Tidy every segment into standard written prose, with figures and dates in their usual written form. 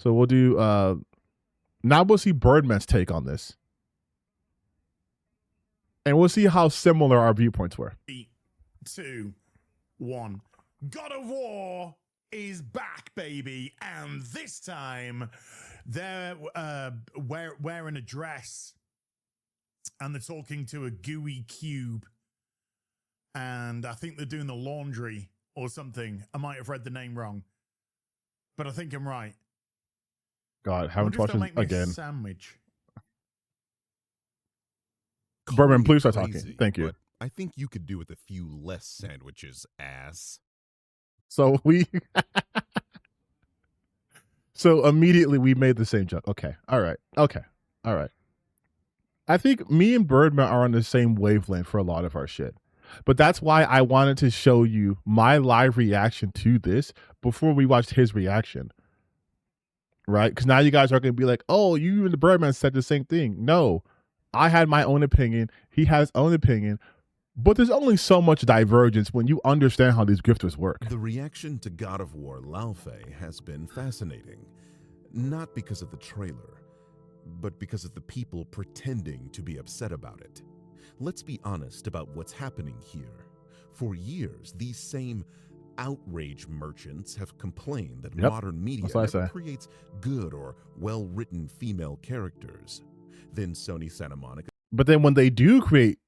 So we'll do now we'll see Birdman's take on this. And we'll see how similar our viewpoints were. 3, 2, 1. God of War is back, baby, and this time they're wearing a dress and they're talking to a gooey cube, and I think they're doing the laundry or something. I might have read the name wrong, but I think I'm right. God, haven't watched it again. Sandwich. Birdman, please start talking. Thank you. But I think you could do with a few less sandwiches, ass. So so immediately we made the same joke. Okay. All right. I think me and Birdman are on the same wavelength for a lot of our shit. But that's why I wanted to show you my live reaction to this before we watched his reaction. Right? Because now you guys are going to be like, oh, you and the Birdman said the same thing. No, I had my own opinion. He has his own opinion. But there's only so much divergence when you understand how these grifters work. The reaction to God of War Laufey has been fascinating. Not because of the trailer, but because of the people pretending to be upset about it. Let's be honest about what's happening here. For years, these same outrage merchants have complained that modern media never creates good or well-written female characters. Then Sony Santa Monica. But then when they do create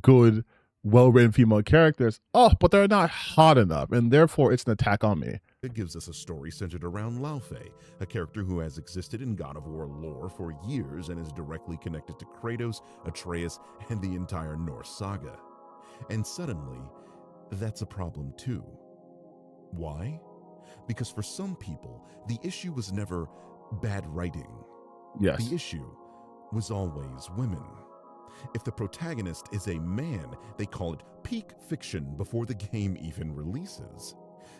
good, well-written female characters, but they're not hot enough, and therefore it's an attack on me. It gives us a story centered around Laufey, a character who has existed in God of War lore for years and is directly connected to Kratos, Atreus, and the entire Norse saga. And suddenly, that's a problem too. Why? Because for some people, the issue was never bad writing. Yes. The issue was always women. If the protagonist is a man, they call it peak fiction before the game even releases.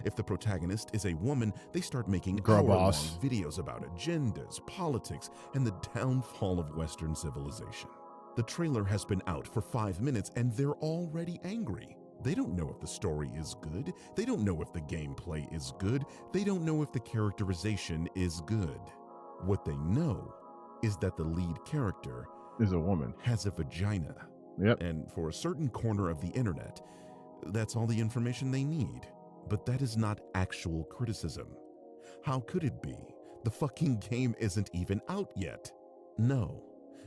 If the protagonist is a woman, they start making hour-long videos about agendas, politics, and the downfall of Western civilization. The trailer has been out for 5 minutes and they're already angry. They don't know if the story is good. They don't know if the gameplay is good. They don't know if the characterization is good. What they know is that the lead character is a woman, has a vagina. Yep. And for a certain corner of the internet, that's all the information they need. But that is not actual criticism. How could it be? The fucking game isn't even out yet. No,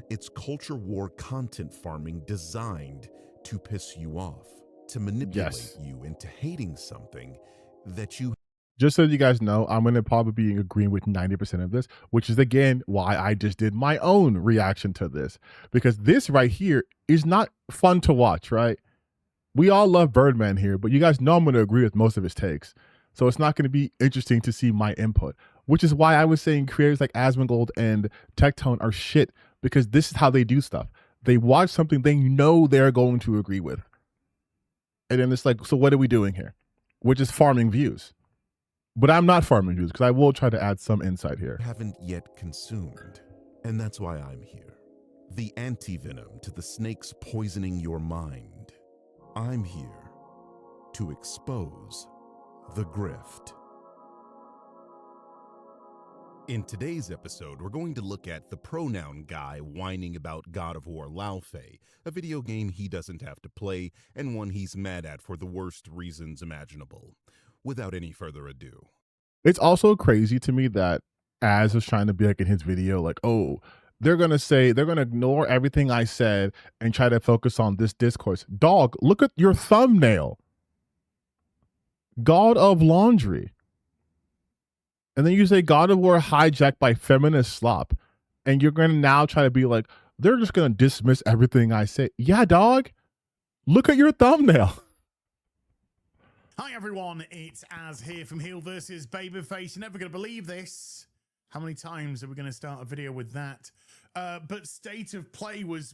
it's culture war content farming designed to piss you off, to manipulate you into hating something that you... Just so you guys know, I'm going to probably be agreeing with 90% of this, which is, again, why I just did my own reaction to this. Because this right here is not fun to watch, right? We all love Birdman here, but you guys know I'm going to agree with most of his takes. So it's not going to be interesting to see my input, which is why I was saying creators like Asmongold and Tectone are shit, because this is how they do stuff. They watch something they know they're going to agree with. And then it's like, so what are we doing here? We're just farming views. But I'm not farming views, because I will try to add some insight here. Haven't yet consumed. And that's why I'm here. The antivenom to the snakes poisoning your mind. I'm here to expose the grift. In today's episode, we're going to look at the pronoun guy whining about God of War Laufey, a video game he doesn't have to play, and one he's mad at for the worst reasons imaginable. Without any further ado. It's also crazy to me that Az was trying to be like in his video, like, oh, they're going to ignore everything I said and try to focus on this discourse. Dog, look at your thumbnail. God of Laundry. And then you say God of War hijacked by feminist slop. And you're going to now try to be like, they're just going to dismiss everything I say. Yeah, dog. Look at your thumbnail. Hi everyone, it's Az here from Heel vs Babyface. You're never going to believe this. How many times are we going to start a video with that? But State of Play was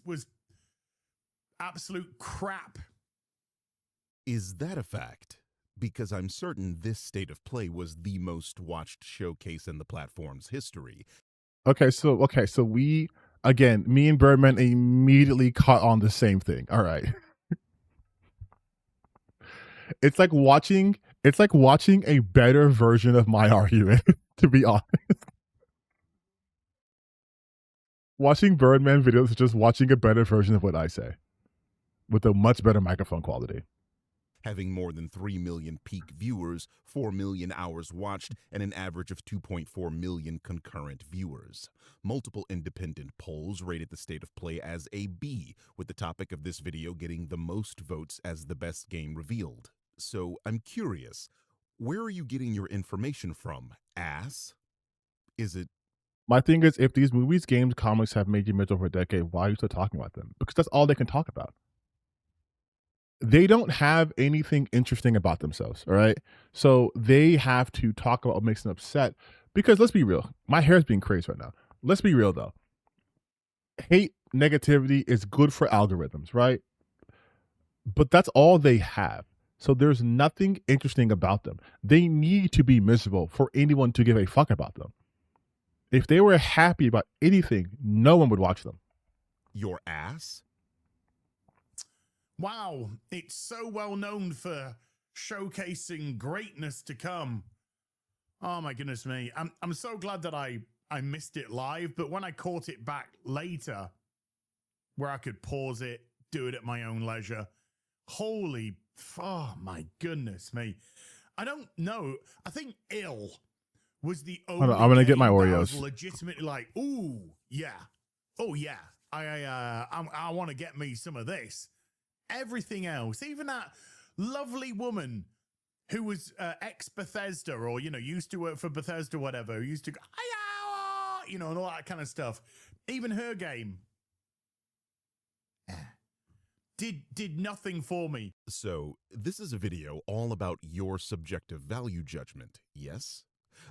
absolute crap. Is that a fact? Because I'm certain this State of Play was the most watched showcase in the platform's history. Okay, so we, again, me and Birdman immediately caught on the same thing. All right. It's like watching a better version of my argument, to be honest. Watching Birdman videos is just watching a better version of what I say with a much better microphone quality. Having more than 3 million peak viewers, 4 million hours watched, and an average of 2.4 million concurrent viewers. Multiple independent polls rated the state of play as a B, with the topic of this video getting the most votes as the best game revealed. So I'm curious, where are you getting your information from, ass? Is it... My thing is, if these movies, games, comics have made you miserable for a decade, why are you still talking about them? Because that's all they can talk about. They don't have anything interesting about themselves, all right? So they have to talk about what makes them upset. Because let's be real, my hair is being crazy right now. Let's be real though. Hate, negativity is good for algorithms, right? But that's all they have. So there's nothing interesting about them. They need to be miserable for anyone to give a fuck about them. If they were happy about anything, no one would watch them. your ass? Wow, it's so well known for showcasing greatness to come. Oh my goodness me. I'm so glad that I missed it live, but when I caught it back later, where I could pause it, do it at my own leisure, oh my goodness me. I don't know. I think Ill was the only I'm gonna get my game that I Oreos. was legitimately like, ooh, yeah. Oh yeah. I want to get me some of this. Everything else, even that lovely woman who was ex-Bethesda, or, used to work for Bethesda, whatever, who used to go, and all that kind of stuff. Even her game did nothing for me. So, this is a video all about your subjective value judgment, yes?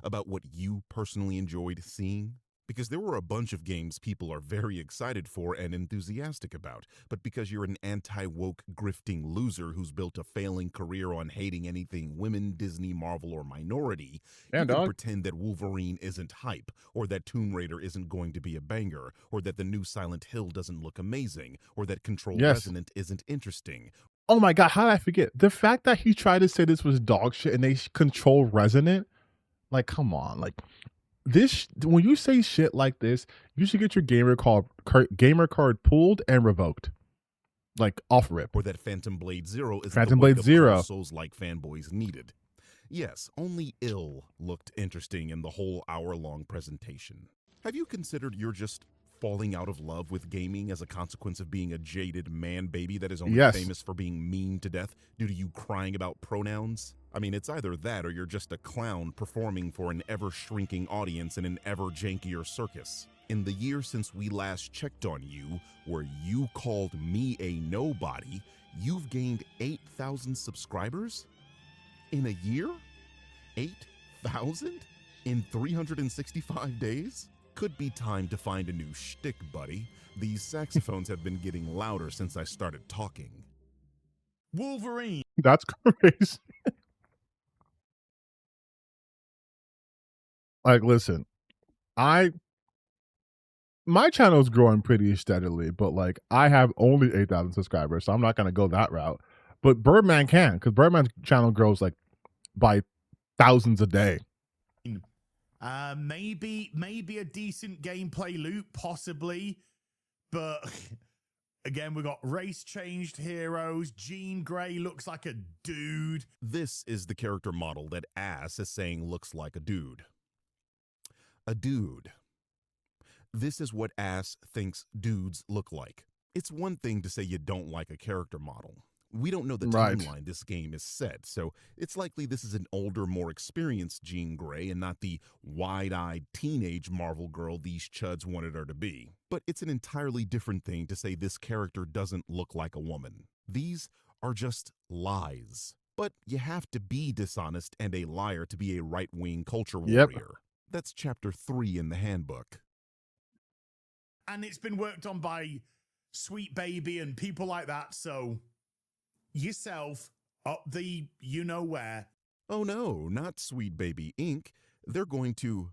About what you personally enjoyed seeing? Because there were a bunch of games people are very excited for and enthusiastic about, but because you're an anti-woke grifting loser who's built a failing career on hating anything women, Disney, Marvel, or minority, you can pretend that Wolverine isn't hype, or that Tomb Raider isn't going to be a banger, or that the new Silent Hill doesn't look amazing, or that Control Resonant isn't interesting. Oh my God, how did I forget? The fact that he tried to say this was dog shit and they Control Resonant, like, come on, like... This, when you say shit like this, you should get your gamer card pulled and revoked, like off rip. Or that Phantom Blade Zero is Phantom Blade Zero Souls-like fanboys needed. Yes, only Ill looked interesting in the whole hour-long presentation. Have you considered you're just falling out of love with gaming as a consequence of being a jaded man baby that is only famous for being mean to death due to you crying about pronouns? I mean, it's either that or you're just a clown performing for an ever-shrinking audience in an ever-jankier circus. In the year since we last checked on you, where you called me a nobody, you've gained 8,000 subscribers? In a year? 8,000? In 365 days? Could be time to find a new shtick, buddy. These saxophones have been getting louder since I started talking. Wolverine. That's crazy. Like, listen, my channel is growing pretty steadily, but like I have only 8,000 subscribers, so I'm not gonna go that route. But Birdman can, because Birdman's channel grows like by thousands a day. Maybe a decent gameplay loop, possibly, but again, we got race-changed heroes. Jean Grey looks like a dude. This is the character model that Ass is saying looks like a dude. A dude. This is what Ass thinks dudes look like. It's one thing to say you don't like a character model. We don't know the timeline this game is set, so it's likely this is an older, more experienced Jean Grey and not the wide-eyed teenage Marvel girl these chuds wanted her to be. But it's an entirely different thing to say this character doesn't look like a woman. These are just lies. But you have to be dishonest and a liar to be a right-wing culture warrior. That's chapter 3 in the handbook. And it's been worked on by Sweet Baby and people like that, so yourself up the you-know-where. Oh no, not Sweet Baby Inc. They're going to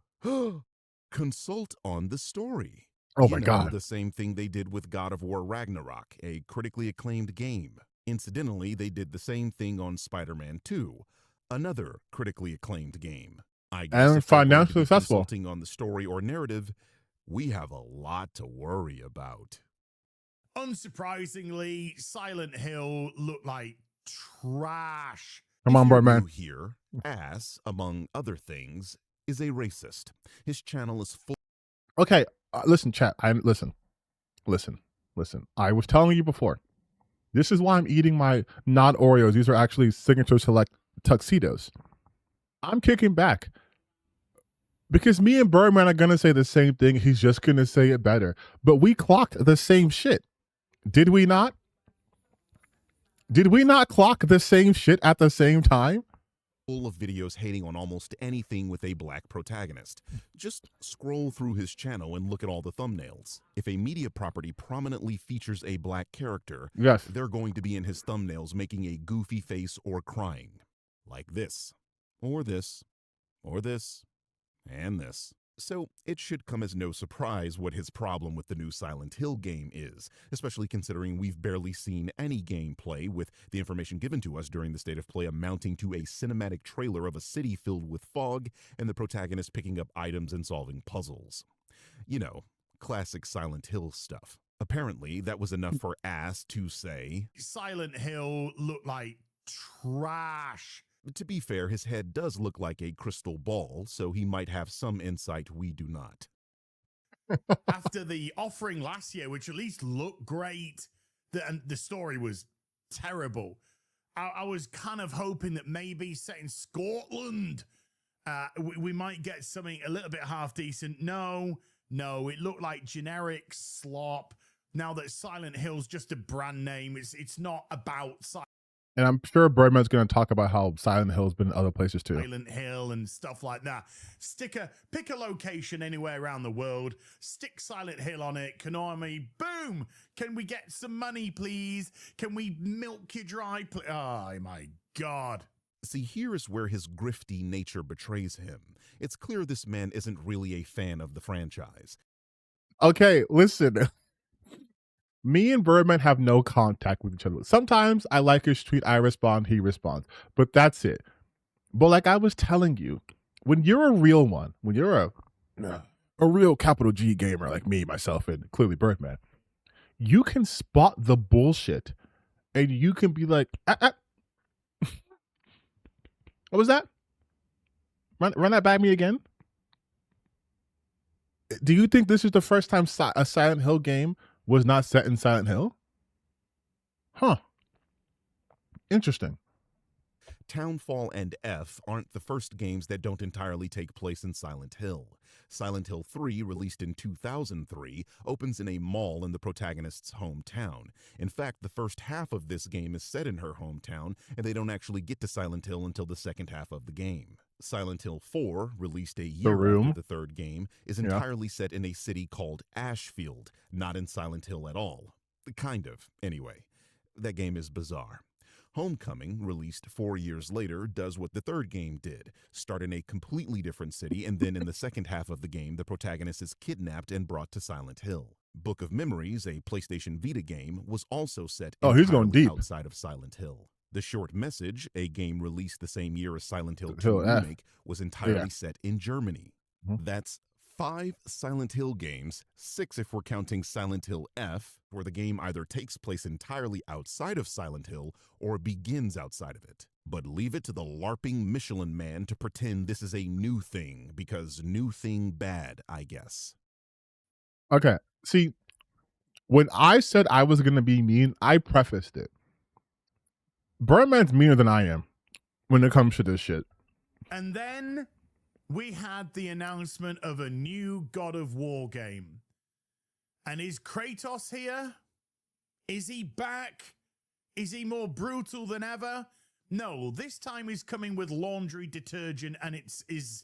consult on the story. Oh my God. The same thing they did with God of War Ragnarok, a critically acclaimed game. Incidentally, they did the same thing on Spider-Man 2, another critically acclaimed game. I guess and financially successful. Consulting on the story or narrative, we have a lot to worry about. Unsurprisingly, Silent Hill looked like trash. Come on, If you're Birdman. new here, Ass, among other things, is a racist. His channel is full. Okay, listen, chat. Listen. I was telling you before. This is why I'm eating my not Oreos. These are actually Signature Select tuxedos. I'm kicking back because me and Birdman are gonna say the same thing. He's just gonna say it better. But we clocked the same shit. Did we not? Did we not clock the same shit at the same time? Full of videos hating on almost anything with a black protagonist. Just scroll through his channel and look at all the thumbnails. If a media property prominently features a black character, Yes. they're going to be in his thumbnails making a goofy face or crying. Like this, or this, or this, and this. So it should come as no surprise what his problem with the new Silent Hill game is, especially considering we've barely seen any gameplay, with the information given to us during the state of play amounting to a cinematic trailer of a city filled with fog and the protagonist picking up items and solving puzzles. You know, classic Silent Hill stuff. Apparently, that was enough for Ass to say, Silent Hill looked like trash. to be fair, his head does look like a crystal ball, so he might have some insight we do not. After the offering last year, which at least looked great, and the story was terrible. I was kind of hoping that maybe set in Scotland, we might get something a little bit half decent. No, it looked like generic slop. Now that Silent Hill's just a brand name, it's not about And I'm sure Birdman's going to talk about how Silent Hill's been in other places too. Silent Hill and stuff like that. Pick a location anywhere around the world, stick Silent Hill on it, Konami, boom! Can we get some money, please? Can we milk you dry, please? Oh my God. See, here is where his grifty nature betrays him. It's clear this man isn't really a fan of the franchise. Okay, listen. Me and Birdman have no contact with each other. Sometimes I like his tweet, I respond, he responds. But that's it. But like I was telling you, when you're a real one, when you're a real capital G gamer like me, myself, and clearly Birdman, you can spot the bullshit and you can be like, What was that? Run that by me again. Do you think this is the first time a Silent Hill game was not set in Silent Hill? Huh. Interesting. Townfall and F aren't the first games that don't entirely take place in Silent Hill. Silent Hill 3, released in 2003, opens in a mall in the protagonist's hometown. In fact, the first half of this game is set in her hometown, and they don't actually get to Silent Hill until the second half of the game. Silent Hill 4, released a year after the third game, is entirely set in a city called Ashfield, not in Silent Hill at all. Kind of, anyway. That game is bizarre. Homecoming, released 4 years later, does what the third game did, start in a completely different city, and then in the second half of the game, the protagonist is kidnapped and brought to Silent Hill. Book of Memories, a PlayStation Vita game, was also set entirely outside of Silent Hill. The Short Message, a game released the same year as Silent Hill 2 Remake, was entirely set in Germany. That's 5 Silent Hill games, 6 if we're counting Silent Hill F, where the game either takes place entirely outside of Silent Hill or begins outside of it. But leave it to the LARPing Michelin Man to pretend this is a new thing, because new thing bad, I guess. Okay, see, when I said I was going to be mean, I prefaced it. Birdman's meaner than I am when it comes to this shit. And then we had the announcement of a new God of War game. And is Kratos here? Is he back? Is he more brutal than ever? No, this time he's coming with laundry detergent and it's his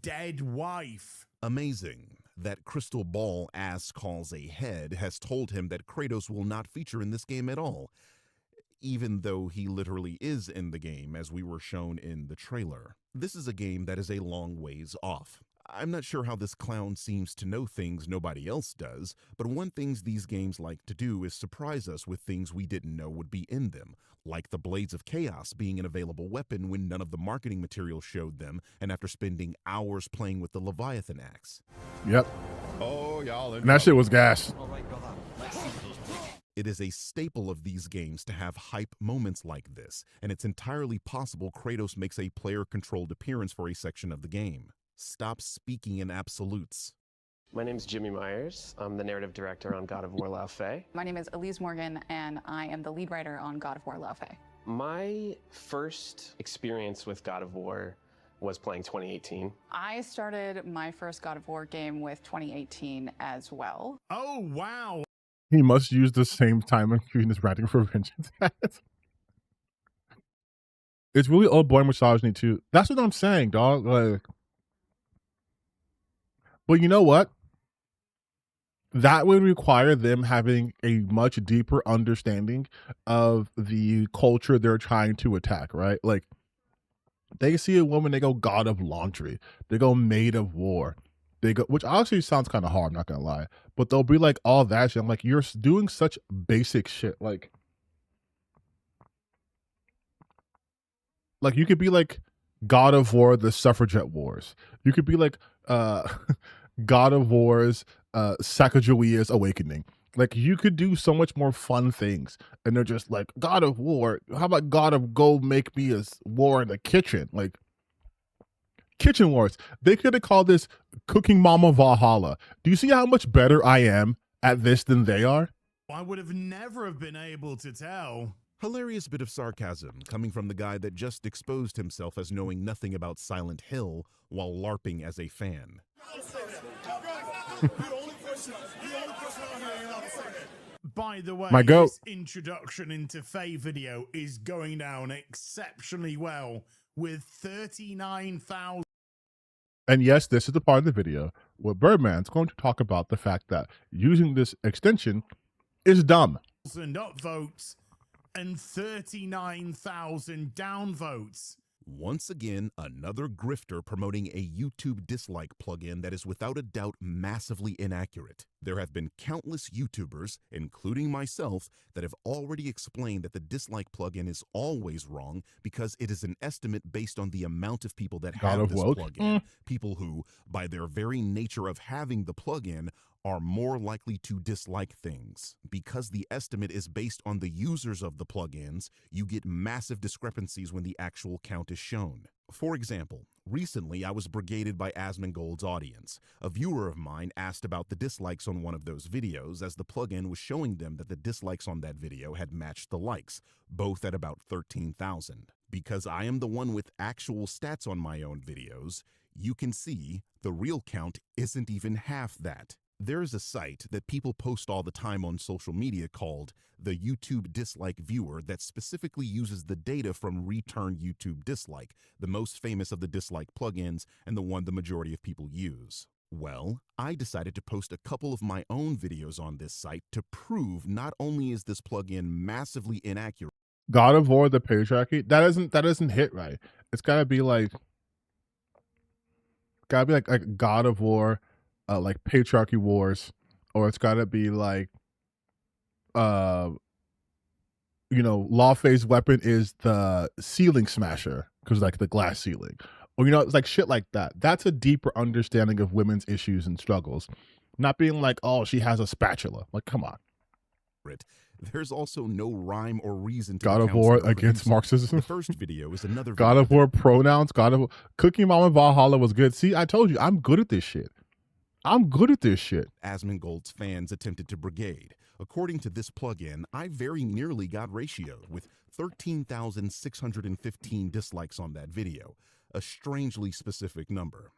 dead wife. Amazing. That crystal ball Ass calls a head has told him that Kratos will not feature in this game at all, even though he literally is in the game, as we were shown in the trailer. This is a game that is a long ways off. I'm not sure how this clown seems to know things nobody else does, but one thing these games like to do is surprise us with things we didn't know would be in them, like the Blades of Chaos being an available weapon when none of the marketing material showed them, and after spending hours playing with the Leviathan axe. Yep. Oh Royale And that shit was gas. It is a staple of these games to have hype moments like this, and it's entirely possible Kratos makes a player-controlled appearance for a section of the game. Stop speaking in absolutes. My name's Jimmy Myers. I'm the narrative director on God of War Lao Fei. My name is Elise Morgan, and I am the lead writer on God of War Lao Fei. My first experience with God of War was playing 2018. I started my first God of War game with 2018 as well. Oh, wow. He must use the same time and in his writing for vengeance. It's really old boy misogyny too. That's what I'm saying, dog. Like, but you know what? That would require them having a much deeper understanding of the culture they're trying to attack, right? Like, they see a woman, they go god of laundry, they go maid of war, they go, which honestly sounds kind of hard, I'm not gonna lie, but they'll be like all that shit. I'm like, you're doing such basic shit. Like you could be like God of War, the Suffragette Wars. You could be like God of War's Sacagawea's Awakening. Like, you could do so much more fun things, and they're just like, God of War. How about God of Go make me a war in the kitchen? Like, Kitchen Wars. They could have called this Cooking Mama Valhalla. Do you see how much better I am at this than they are? I would have never have been able to tell. Hilarious bit of sarcasm coming from the guy that just exposed himself as knowing nothing about Silent Hill while LARPing as a fan. By the way, My goat. this introduction into Faye video is going down exceptionally well with 39,000 And yes, this is the part of the video where Birdman's going to talk about the fact that using this extension is dumb. upvotes and 39,000 downvotes. Once again, another grifter promoting a YouTube dislike plugin that is without a doubt massively inaccurate. There have been countless YouTubers, including myself, that have already explained that the dislike plugin is always wrong because it is an estimate based on the amount of people that have this plugin. People who, by their very nature of having the plugin, are more likely to dislike things. Because the estimate is based on the users of the plugins, you get massive discrepancies when the actual count is shown. For example, recently I was brigaded by Asmongold's audience. A viewer of mine asked about the dislikes on one of those videos, as the plugin was showing them that the dislikes on that video had matched the likes, both at about 13,000. Because I am the one with actual stats on my own videos, you can see the real count isn't even half that. There is a site that people post all the time on social media called the YouTube Dislike Viewer that specifically uses the data from Return YouTube Dislike, the most famous of the dislike plugins and the one the majority of people use. Well, I decided to post a couple of my own videos on this site to prove not only is this plugin massively inaccurate. God of War, the patriarchy, that doesn't hit right. It's gotta be like God of War, like Patriarchy Wars, or it's gotta be like Lawfey's weapon is the ceiling smasher, because like the glass ceiling, or it's like shit like that. That's a deeper understanding of women's issues and struggles, not being like, oh, she has a spatula. Like, come on. There's also no rhyme or reason to God of War against Marxism. The first video is another video. God of War pronouns. Cooking Mama Valhalla was good. See, I told you, I'm good at this shit. Asmongold's fans attempted to brigade. According to this plugin, I very nearly got ratioed with 13,615 dislikes on that video, a strangely specific number.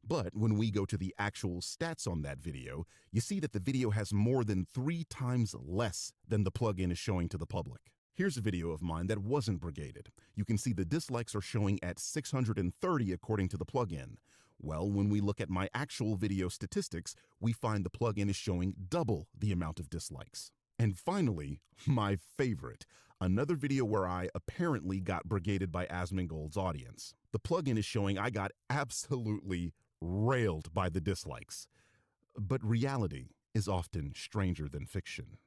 But when we go to the actual stats on that video, you see that the video has more than 3 times less than the plugin is showing to the public. Here's a video of mine that wasn't brigaded. You can see the dislikes are showing at 630 according to the plugin. Well, when we look at my actual video statistics, we find the plugin is showing double the amount of dislikes. And finally, my favorite, another video where I apparently got brigaded by Asmongold's audience. The plugin is showing I got absolutely railed by the dislikes. But reality is often stranger than fiction.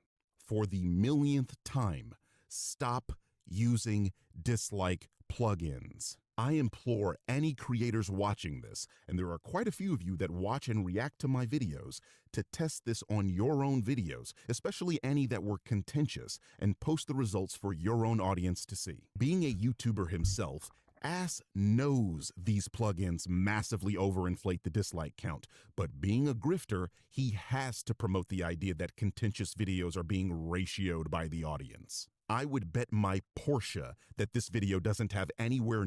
For the millionth time, stop using dislike plugins. I implore any creators watching this, and there are quite a few of you that watch and react to my videos, to test this on your own videos, especially any that were contentious, and post the results for your own audience to see. Being a YouTuber himself, Ass knows these plugins massively overinflate the dislike count, but being a grifter, he has to promote the idea that contentious videos are being ratioed by the audience. I would bet my Porsche that this video doesn't have anywhere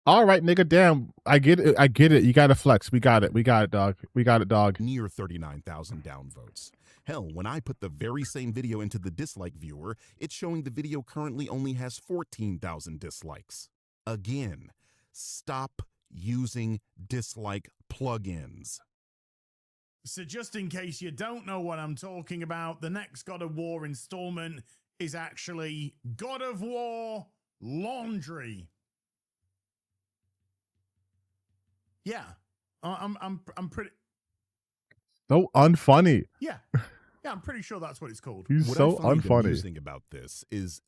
All right, nigga, damn. I get it. I get it. You got to flex. We got it. We got it, dog. We got it, dog. near 39,000 downvotes. Hell, when I put the very same video into the dislike viewer, it's showing the video currently only has 14,000 dislikes. Again, stop using dislike plugins. So just in case you don't know what I'm talking about, the next God of War installment is actually God of War Laundry. Yeah, I'm pretty. So unfunny. Yeah, I'm pretty sure that's what it's called. He's What so I find unfunny. amusing about this is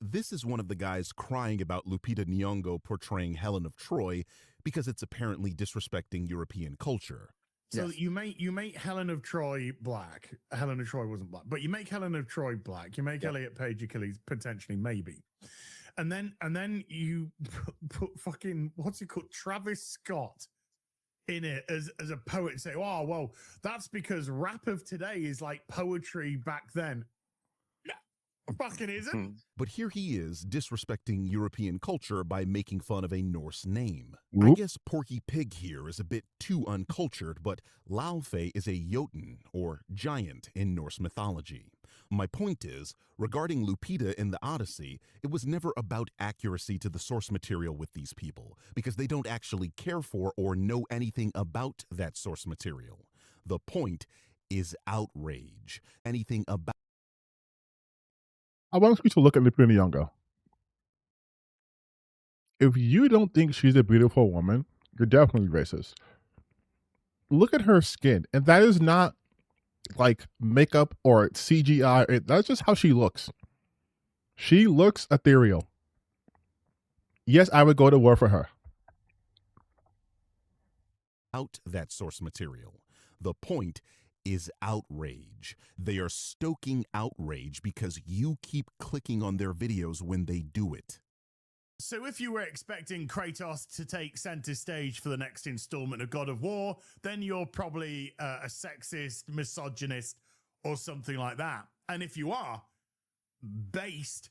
one of the guys crying about Lupita Nyong'o portraying Helen of Troy because it's apparently disrespecting European culture. So you make Helen of Troy black. Helen of Troy wasn't black, but you make Helen of Troy black. You make Elliot Page Achilles potentially, maybe, and then you put fucking what's it called, Travis Scott in it as a poet and say, oh, well, that's because rap of today is like poetry back then. No, fucking isn't. But here he is disrespecting European culture by making fun of a Norse name. Whoop. I guess Porky Pig here is a bit too uncultured, but Laufey is a Jotun, or giant, in Norse mythology. My point is, regarding Lupita in the Odyssey, it was never about accuracy to the source material with these people, because they don't actually care for or know anything about that source material. The point is outrage. Anything about I want you to look at Lupita Nyong'o. If you don't think she's a beautiful woman, you're definitely racist. Look at her skin, and that is not like makeup or CGI. That's just how she looks. She looks ethereal. Yes, I would go to war for her. that source material. The point is outrage. They are stoking outrage because you keep clicking on their videos when they do it. So if you were expecting Kratos to take center stage for the next installment of God of War, then you're probably a sexist, misogynist, or something like that. And if you are, based,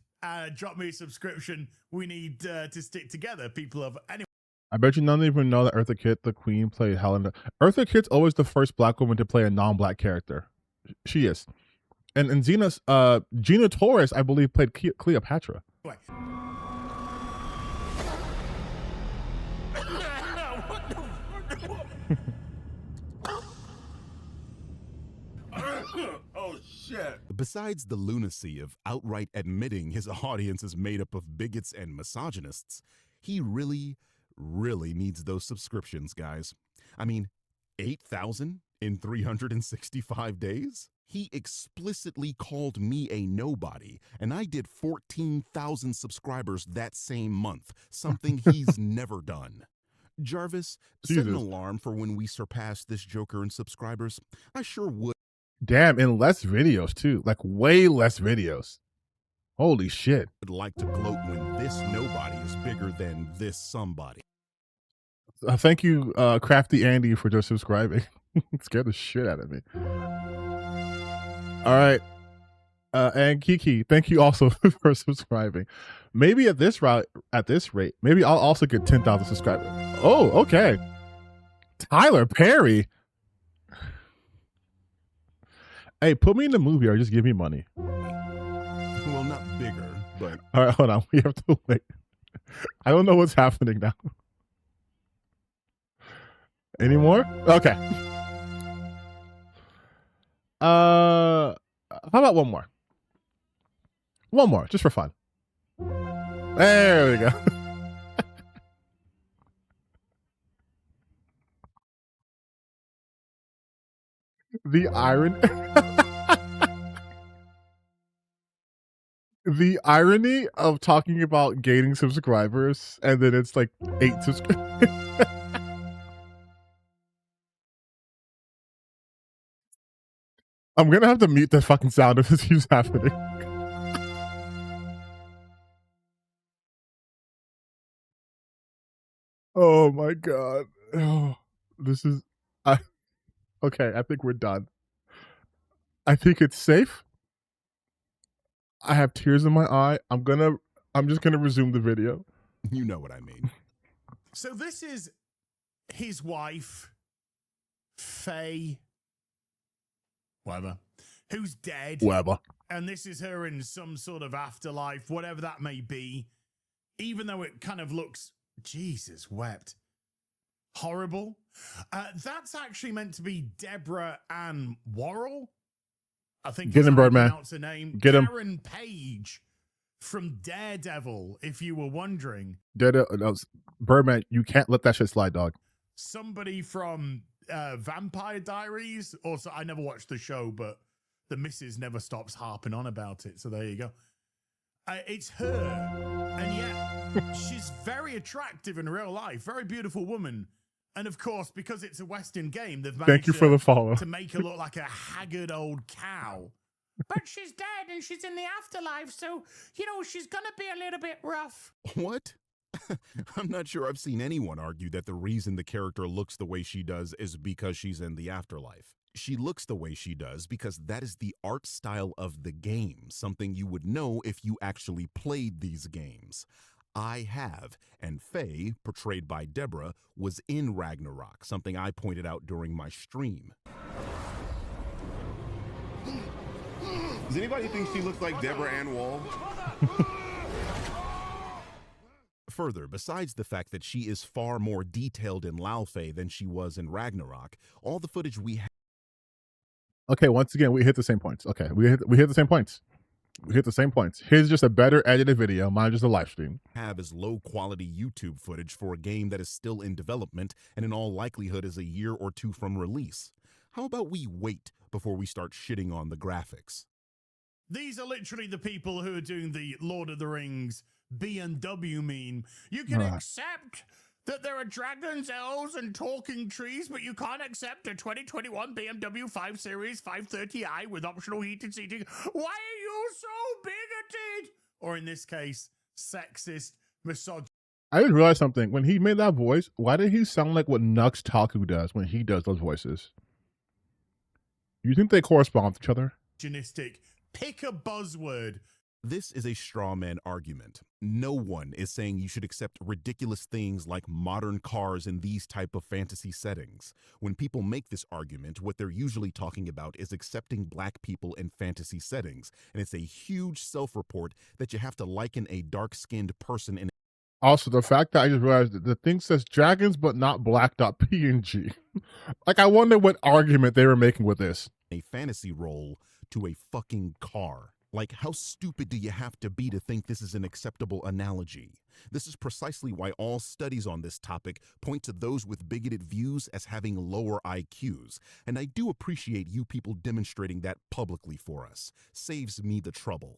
drop me a subscription. We need to stick together, people of... Anyway. I bet you none even know that Eartha Kitt, the queen, played Helen. Eartha Kitt's always the first black woman to play a non-black character. She is. And Gina Torres, I believe, played Cleopatra. Anyway. Oh, shit. Besides the lunacy of outright admitting his audience is made up of bigots and misogynists, he really needs those subscriptions, guys. I mean, 8,000 in 365 days? He explicitly called me a nobody, and I did 14,000 subscribers that same month, something he's never done. Jarvis, set an alarm for when we surpass this joker in subscribers. I sure would. Damn, and less videos too. Like way less videos. Holy shit. Would like to gloat when this nobody is bigger than this somebody. Thank you, Crafty Andy, for just subscribing. It scared the shit out of me. All right. And Kiki, thank you also for subscribing. Maybe at this rate, maybe I'll also get 10,000 subscribers. Oh, okay. Tyler Perry. Hey, put me in the movie or just give me money. Well, not bigger, but... All right, hold on. We have to wait. I don't know what's happening now. Any more? Okay. How about one more? One more, just for fun. There we go. The irony. The irony of talking about gaining subscribers and then it's like 8 subscribers. I'm gonna have to mute the fucking sound if this keeps happening. Oh my god. Oh, this is okay, I think we're done. I think it's safe. I have tears in my eye. I'm just gonna resume the video. You know what I mean. So this is his wife, Faye, whatever, who's dead. Whatever. And this is her in some sort of afterlife, whatever that may be. Even though it kind of looks, Jesus wept, horrible. That's actually meant to be Deborah Ann Worrell. I think Get him, Birdman. Pronounce her name. Get him. Karen Page from Daredevil, if you were wondering. Birdman, you can't let that shit slide, dog. Somebody from Vampire Diaries. Also, I never watched the show, but the missus never stops harping on about it. So there you go. It's her. And yet, she's very attractive in real life. Very beautiful woman. And of course, because it's a Western game, they've managed Thank you for the follow. to make her look like a haggard old cow. But she's dead and she's in the afterlife, so, you know, she's going to be a little bit rough. What? I'm not sure I've seen anyone argue that the reason the character looks the way she does is because she's in the afterlife. She looks the way she does because that is the art style of the game, something you would know if you actually played these games. I have, and Faye, portrayed by Deborah, was in Ragnarok, something I pointed out during my stream. Does anybody think she looks like Deborah Ann Wall? Further, besides the fact that she is far more detailed in Laufey than she was in Ragnarok, all the footage we have. Okay, once again, we hit the same points. Okay, we hit the same points. We hit the same points. Here's just a better edited video. Mine just a live stream. Have is low quality YouTube footage for a game that is still in development and in all likelihood is a year or two from release. How about we wait before we start shitting on the graphics? These are literally the people who are doing the Lord of the Rings B&W meme. You can accept that there are dragons, elves, and talking trees, but you can't accept a 2021 BMW 5 Series 530i with optional heated seating. Why are you so bigoted? Or in this case, sexist, misogynist. I didn't realize something. When he made that voice, why did he sound like what Nux Taku does when he does those voices? You think they correspond with each other? Pick a buzzword. This is a straw man argument. No one is saying you should accept ridiculous things like modern cars in these type of fantasy settings. When people make this argument, what they're usually talking about is accepting black people in fantasy settings. And it's a huge self-report that you have to liken a dark-skinned person in. Also, the fact that I just realized that the thing says dragons but not black.png. Like, I wonder what argument they were making with this. A fantasy role to a fucking car. Like, how stupid do you have to be to think this is an acceptable analogy? This is precisely why all studies on this topic point to those with bigoted views as having lower IQs. And I do appreciate you people demonstrating that publicly for us. Saves me the trouble.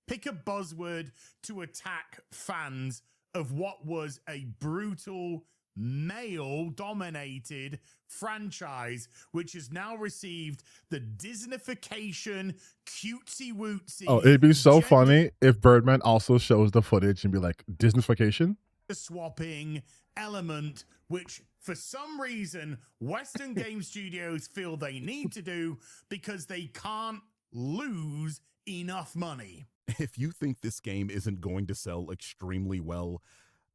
Pick a buzzword to attack fans of what was a brutal, male-dominated franchise, which has now received the Disneyfication, cutesy-wootsy. Oh, it'd be so funny if Birdman also shows the footage and be like, Disneyfication? Swapping element, which for some reason Western game studios feel they need to do because they can't lose enough money. If you think this game isn't going to sell extremely well,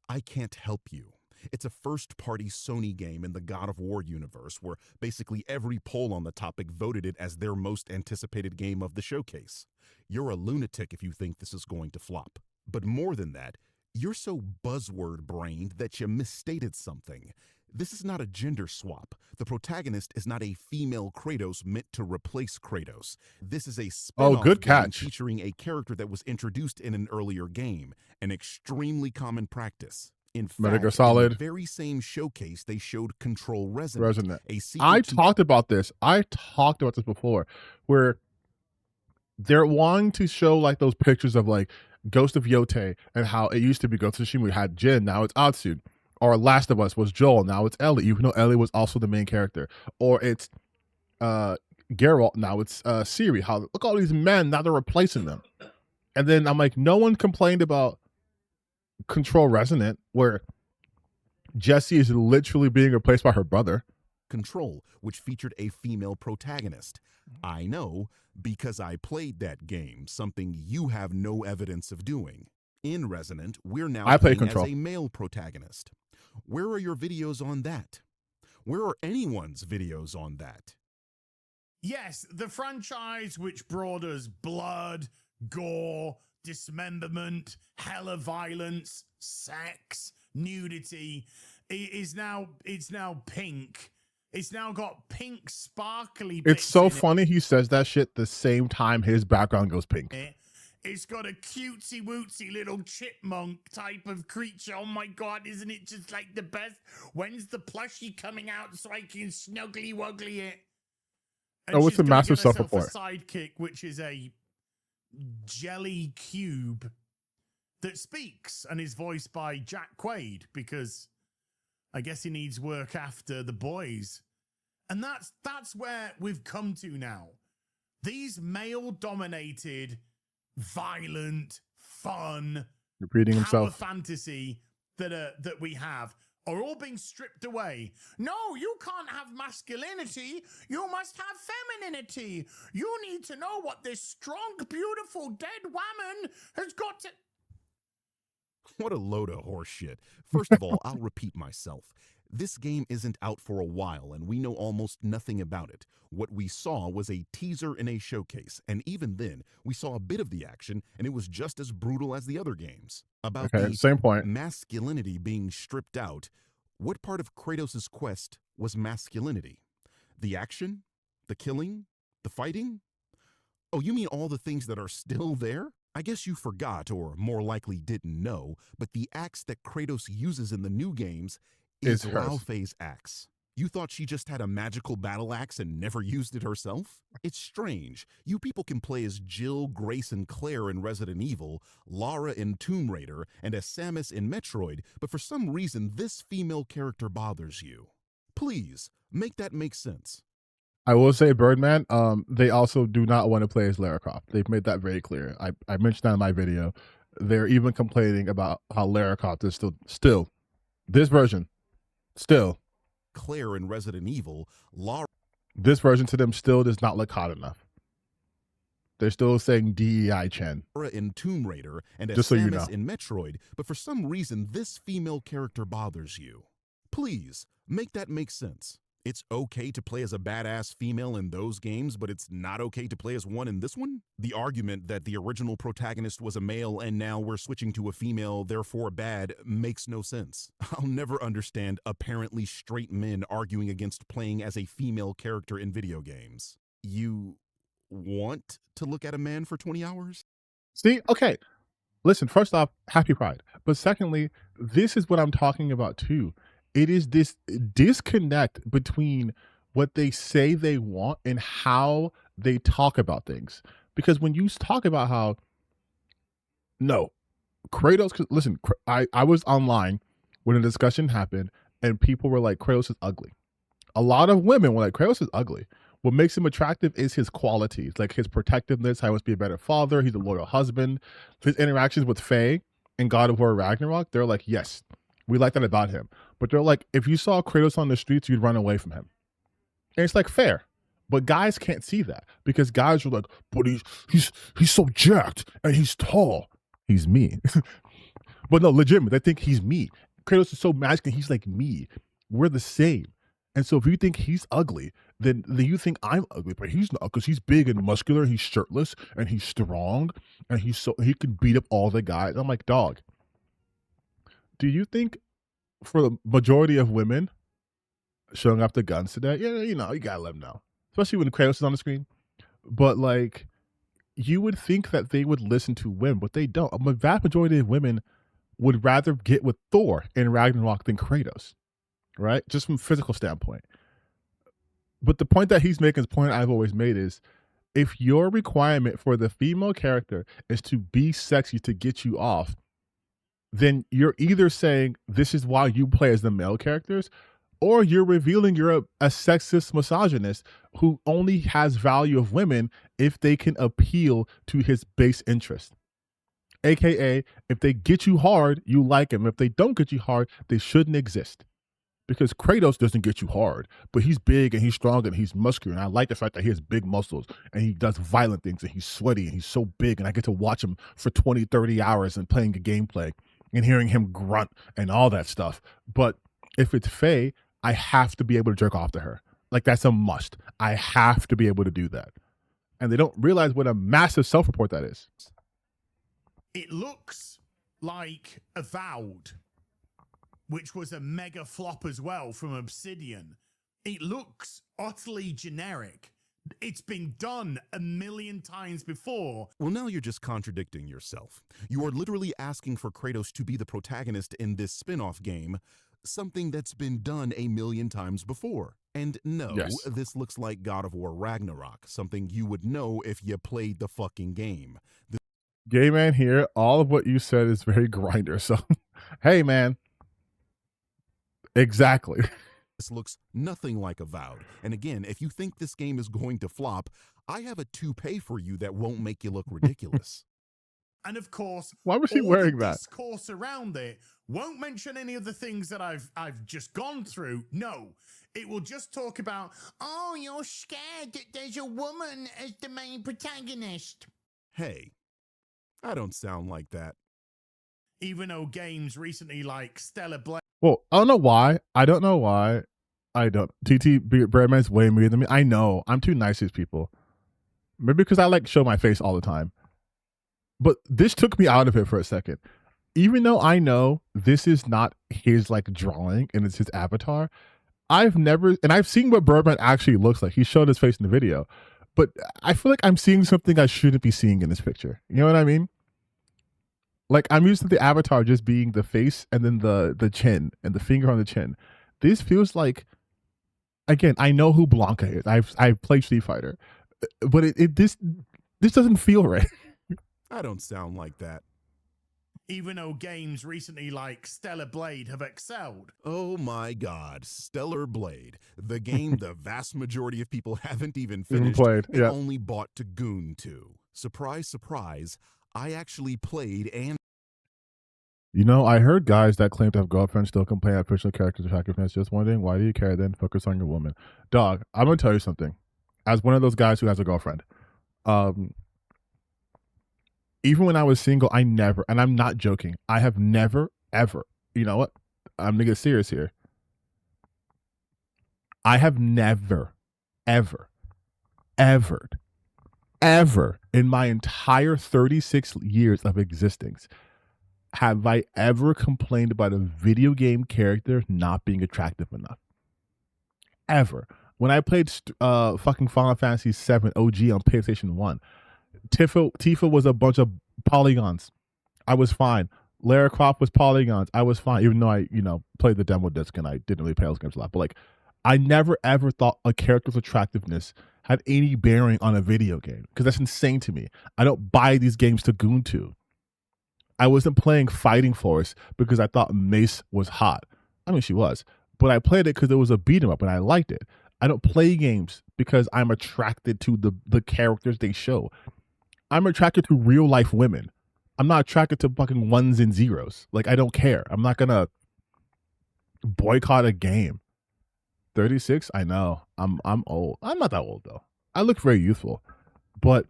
I can't help you. It's a first-party Sony game in the God of War universe where basically every poll on the topic voted it as their most anticipated game of the showcase. You're a lunatic if you think this is going to flop. But more than that, you're so buzzword-brained that you misstated something. This is not a gender swap. The protagonist is not a female Kratos meant to replace Kratos. This is a spin-off good game catch. featuring a character that was introduced in an earlier game, an extremely common practice. In fact, in Solid. the very same showcase, they showed Control Resonant. I talked about this. I talked about this before, where they're wanting to show like those pictures of like Ghost of Yote and how it used to be Ghost of Tsushima. We had Jin, now it's Atsu. Or Last of Us was Joel, now it's Ellie, even though Ellie was also the main character. Or it's Geralt, now it's Ciri. How look all these men, now they're replacing them. And then I'm like, no one complained about Control Resonant, where Jessie is literally being replaced by her brother. Control, which featured a female protagonist. I know because I played that game, something you have no evidence of doing. In Resonant, we're now playing as a male protagonist. Where are your videos on that? Where are anyone's videos on that? Yes, the franchise which brought us blood, gore, dismemberment, hella violence, sex, nudity, it's now pink. It's now got pink sparkly bits. It's so funny he says that shit the same time his background goes pink. It's got a cutesy wootsy little chipmunk type of creature. Oh my god, isn't it just like the best? When's the plushie coming out so I can snuggly wuggly it? And it's a massive self-report. A sidekick, which is a jelly cube that speaks and is voiced by Jack Quaid, because I guess he needs work after The Boys. And that's where we've come to now. These male-dominated, violent, fun, repeating himself fantasy that we have are all being stripped away. No, you can't have masculinity. You must have femininity. You need to know what this strong, beautiful, dead woman has got to... What a load of horse shit. First of all, I'll repeat myself. This game isn't out for a while, and we know almost nothing about it. What we saw was a teaser in a showcase, and even then, we saw a bit of the action, and it was just as brutal as the other games. About the same point. Masculinity being stripped out, what part of Kratos' quest was masculinity? The action? The killing? The fighting? Oh, you mean all the things that are still there? I guess you forgot, or more likely didn't know, but the axe that Kratos uses in the new games is Lao Fei's axe. You thought she just had a magical battle axe and never used it herself? It's strange. You people can play as Jill, Grace, and Claire in Resident Evil, Lara in Tomb Raider, and as Samus in Metroid, but for some reason this female character bothers you. Please, make that make sense. I will say, Birdman, they also do not want to play as Lara Croft. They've made that very clear. I mentioned that in my video. They're even complaining about how Lara Croft is still this version, still. Claire in Resident Evil, Lara. This version to them still does not look hot enough. They're still saying DEI Chen. In Tomb Raider and as just so Samus you know. in Metroid, but for some reason this female character bothers you. Please, make that make sense. It's okay to play as a badass female in those games, but it's not okay to play as one in this one? The argument that the original protagonist was a male and now we're switching to a female, therefore bad, makes no sense. I'll never understand apparently straight men arguing against playing as a female character in video games. You want to look at a man for 20 hours? See, okay. Listen, first off, happy Pride. But secondly, this is what I'm talking about too. It is this disconnect between what they say they want and how they talk about things. Because when you talk about how, no, Kratos, listen, I was online when a discussion happened and people were like, Kratos is ugly. A lot of women were like, Kratos is ugly. What makes him attractive is his qualities, like his protectiveness, how he must be a better father, he's a loyal husband. His interactions with Faye in God of War Ragnarok, they're like, yes, we like that about him. But they're like, if you saw Kratos on the streets, you'd run away from him. And it's like fair. But guys can't see that because guys are like, but he's so jacked and he's tall. He's me. But no, legitimate, they think he's me. Kratos is so magic and he's like me. We're the same. And so if you think he's ugly, then you think I'm ugly, but he's not, because he's big and muscular, he's shirtless and he's strong and he can beat up all the guys. I'm like, dog, do you think for the majority of women showing off the guns today, yeah, you know, you gotta let them know, especially when Kratos is on the screen. But like, you would think that they would listen to women, but they don't. A vast majority of women would rather get with Thor in Ragnarok than Kratos, right? Just from a physical standpoint. But the point that he's making, his point I've always made is if your requirement for the female character is to be sexy to get you off, then you're either saying this is why you play as the male characters, or you're revealing you're a sexist misogynist who only has value of women if they can appeal to his base interest. AKA, if they get you hard, you like them. If they don't get you hard, they shouldn't exist. Because Kratos doesn't get you hard, but he's big and he's strong and he's muscular. And I like the fact that he has big muscles and he does violent things and he's sweaty and he's so big. And I get to watch him for 20, 30 hours and playing a gameplay and hearing him grunt and all that stuff. But if it's Faye, I have to be able to jerk off to her. Like, that's a must. I have to be able to do that. And they don't realize what a massive self-report that is. It looks like Avowed, which was a mega flop as well from Obsidian. It looks utterly generic. It's been done a million times before. Well, now you're just contradicting yourself. You are literally asking for Kratos to be the protagonist in this spin-off game, something that's been done a million times before. And no, Yes. This looks like God of War Ragnarok, something you would know if you played the fucking game. Gay man here, all of what you said is very Grinder. So, hey, man. Exactly. This looks nothing like Avowed. And again, if you think this game is going to flop, I have a toupee for you that won't make you look ridiculous. And of course, Why was she all wearing the that? discourse around it won't mention any of the things that I've just gone through. No, it will just talk about, oh, you're scared that there's a woman as the main protagonist. Hey, I don't sound like that. Even though games recently like Stellar Blade. Well, I don't know why. I don't know why. I don't. Th3Birdman's way meaner than me. I know. I'm too nice to these people. Maybe because I like to show my face all the time. But this took me out of it for a second. Even though I know this is not his like drawing and it's his avatar, I've seen what Birdman actually looks like. He showed his face in the video. But I feel like I'm seeing something I shouldn't be seeing in this picture. You know what I mean? Like, I'm used to the avatar just being the face and then the chin and the finger on the chin. This feels like, again, I know who Blanca is. I've played Street Fighter, but this doesn't feel right. I don't sound like that. Even though games recently like Stellar Blade have excelled. Oh my God, Stellar Blade, the game the vast majority of people haven't even finished played, and yeah. only bought to goon to. Surprise, surprise, I actually played and You know, I heard guys that claim to have girlfriends still complain that fictional characters are attractiveness. Just wondering, why do you care then? Focus on your woman. Dog, I'm going to tell you something. As one of those guys who has a girlfriend, even when I was single, I never, and I'm not joking, I have never, ever, you know what? I'm going to get serious here. I have never, ever, ever, ever in my entire 36 years of existence have I ever complained about a video game character not being attractive enough. Ever. When I played fucking Final Fantasy VII OG on PlayStation 1, Tifa was a bunch of polygons. I was fine. Lara Croft was polygons. I was fine, even though I, played the demo disc and I didn't really play those games a lot. But like, I never ever thought a character's attractiveness had any bearing on a video game, because that's insane to me. I don't buy these games to goon to. I wasn't playing Fighting Force because I thought Mace was hot. I mean, she was, but I played it because it was a beat 'em up and I liked it. I don't play games because I'm attracted to the characters they show. I'm attracted to real life women. I'm not attracted to fucking ones and zeros. Like, I don't care. I'm not gonna boycott a game. 36, I know. I'm old. I'm not that old though. I look very youthful, but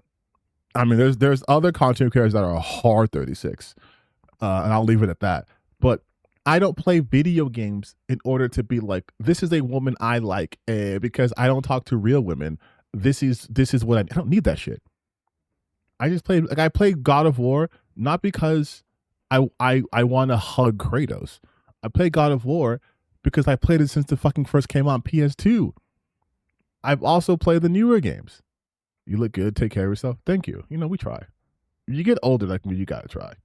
I mean, there's other content creators that are hard 36, and I'll leave it at that. But I don't play video games in order to be like, this is a woman I like, because I don't talk to real women. This is what I don't need that shit. I just played, like, I played God of War not because I want to hug Kratos. I played God of War because I played it since the fucking first came out on PS2. I've also played the newer games. You look good. Take care of yourself. Thank you. We try. You get older like me, you gotta try.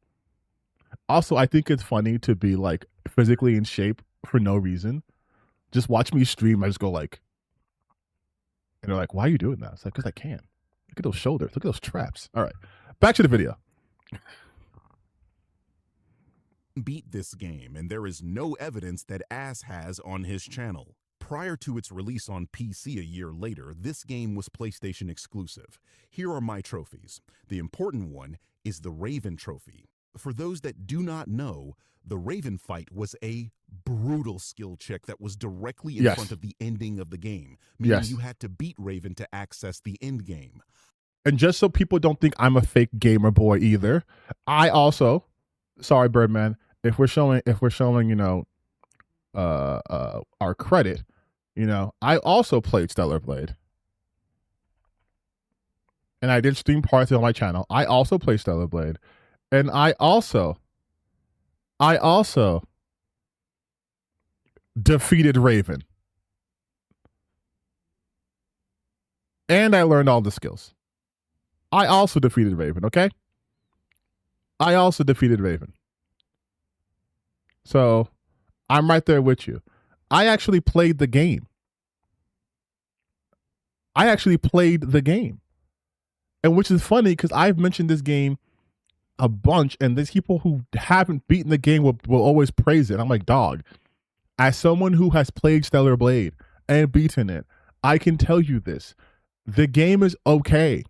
Also, I think it's funny to be like physically in shape for no reason. Just watch me stream. I just go like, and they're like, "Why are you doing that?" It's like, because I can. Look at those shoulders. Look at those traps. All right. Back to the video. Beat this game, and there is no evidence that Ass has on his channel. Prior to its release on PC a year later, this game was PlayStation exclusive. Here are my trophies. The important one is the Raven trophy. For those that do not know, the Raven fight was a brutal skill check that was directly in front of the ending of the game, meaning you had to beat Raven to access the end game. And just so people don't think I'm a fake gamer boy either, I also, sorry Birdman, if we're showing, you know, our credit, you know, I also played Stellar Blade. And I did stream parts on my channel. I also play Stellar Blade. And I also defeated Raven. And I learned all the skills. I also defeated Raven, okay? I also defeated Raven. So, I'm right there with you. I actually played the game. And which is funny because I've mentioned this game a bunch, and there's people who haven't beaten the game will always praise it. I'm like, dog, as someone who has played Stellar Blade and beaten it, I can tell you this. The game is okay.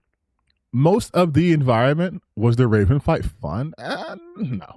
Most of the environment, was the Raven fight fun? No.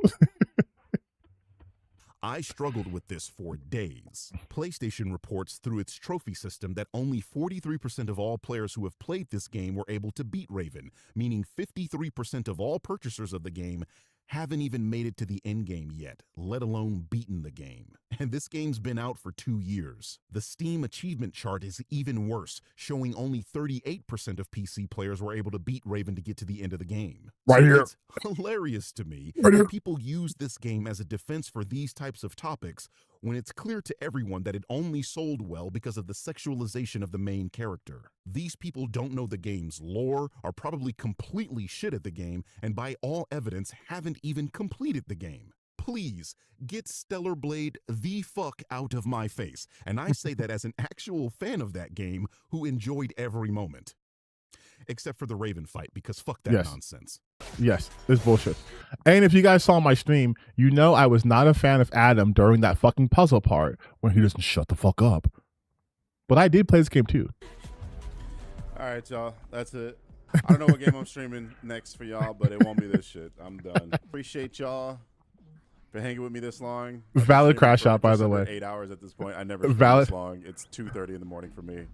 I struggled with this for days. PlayStation reports through its trophy system that only 43% of all players who have played this game were able to beat Raven, meaning 53% of all purchasers of the game haven't even made it to the end game yet, let alone beaten the game. And this game's been out for 2 years. The Steam achievement chart is even worse, showing only 38% of PC players were able to beat Raven to get to the end of the game. Right here. It's hilarious to me that people use this game as a defense for these types of topics when it's clear to everyone that it only sold well because of the sexualization of the main character. These people don't know the game's lore, are probably completely shit at the game, and by all evidence haven't even completed the game. Please get Stellar Blade the fuck out of my face. And I say that as an actual fan of that game who enjoyed every moment. Except for the Raven fight, because fuck that nonsense. Yes, it's bullshit. And if you guys saw my stream, you know I was not a fan of Adam during that fucking puzzle part when he doesn't shut the fuck up. But I did play this game too. All right, y'all. That's it. I don't know what game I'm streaming next for y'all, but it won't be this shit. I'm done. Appreciate y'all for hanging with me this long. Valid crash out, by the way. 8 hours at this point. I never streamed this long. It's 2:30 in the morning for me.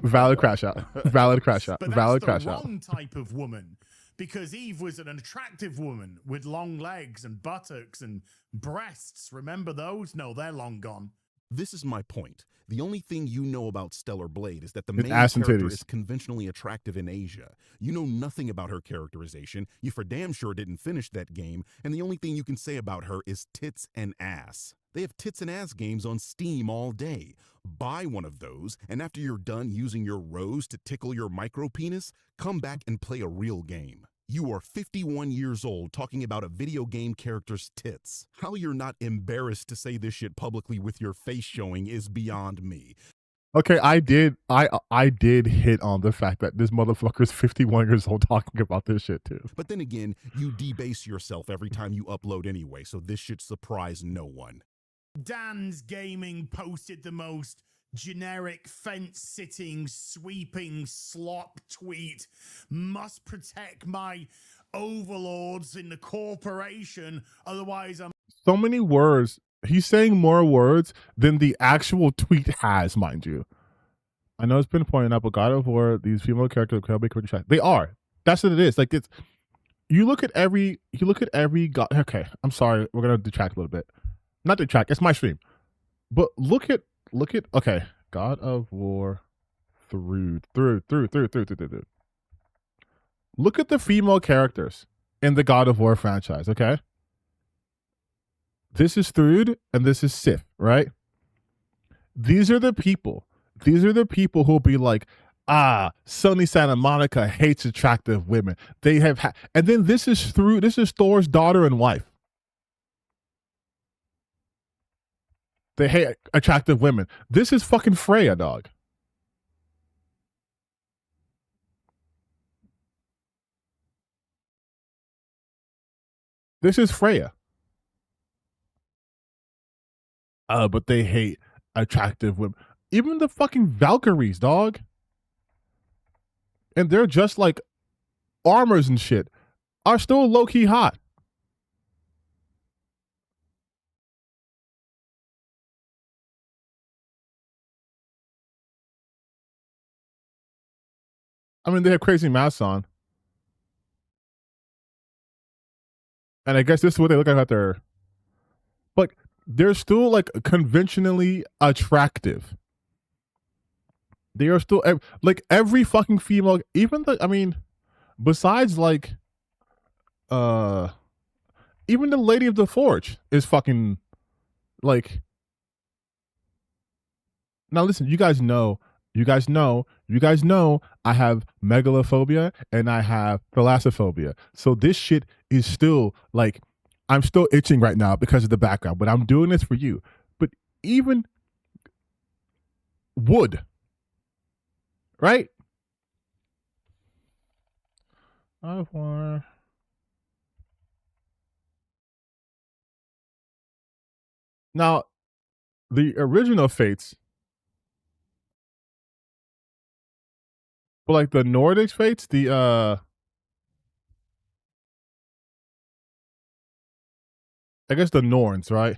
Valid crash out. Valid crash out. But Valid that's crash the out. wrong type of woman, because Eve was an attractive woman with long legs and buttocks and breasts. Remember those? No, they're long gone. This is my point. The only thing you know about Stellar Blade is that the It's main ass and character titties. is conventionally attractive in Asia. You know nothing about her characterization. You for damn sure didn't finish that game, and the only thing you can say about her is tits and ass. They have tits and ass games on Steam all day. Buy one of those, and after you're done using your rose to tickle your micro penis, come back and play a real game. You are 51 years old talking about a video game character's tits. How you're not embarrassed to say this shit publicly with your face showing is beyond me. Okay, I did hit on the fact that this motherfucker's 51 years old talking about this shit too. But then again, you debase yourself every time you upload anyway, so this should surprise no one. Dan's Gaming posted the most generic fence-sitting, sweeping slop tweet. Must protect my overlords in the corporation, otherwise I'm... So many words. He's saying more words than the actual tweet has, mind you. I know it's been pointed out, but God of War, these female characters can be criticized. They are. That's what it is. Like it's. You look at every God. Okay, I'm sorry. We're gonna detract a little bit. Not detract. It's my stream. But look at. Okay, God of War, through. Look at the female characters in the God of War franchise. Okay. This is Thrud and this is Sif, right? These are the people who'll be like, Sony Santa Monica hates attractive women. They have, and then this is Thor's daughter and wife. They hate attractive women. This is fucking Freya, dog. This is Freya. But they hate attractive women. Even the fucking Valkyries, dog. And they're just like armors and shit, are still low-key hot. I mean, they have crazy masks on. And I guess this is what they look like out there. But they're still like conventionally attractive. They are still like every fucking female, even the, I mean, besides like, even the Lady of the Forge is fucking like. Now listen, you guys know, I have megalophobia and I have thalassophobia. So this shit is still like, I'm still itching right now because of the background, but I'm doing this for you. But even wood, right? Now, the original Fates, but like the Nordic Fates, I guess the Norns, right?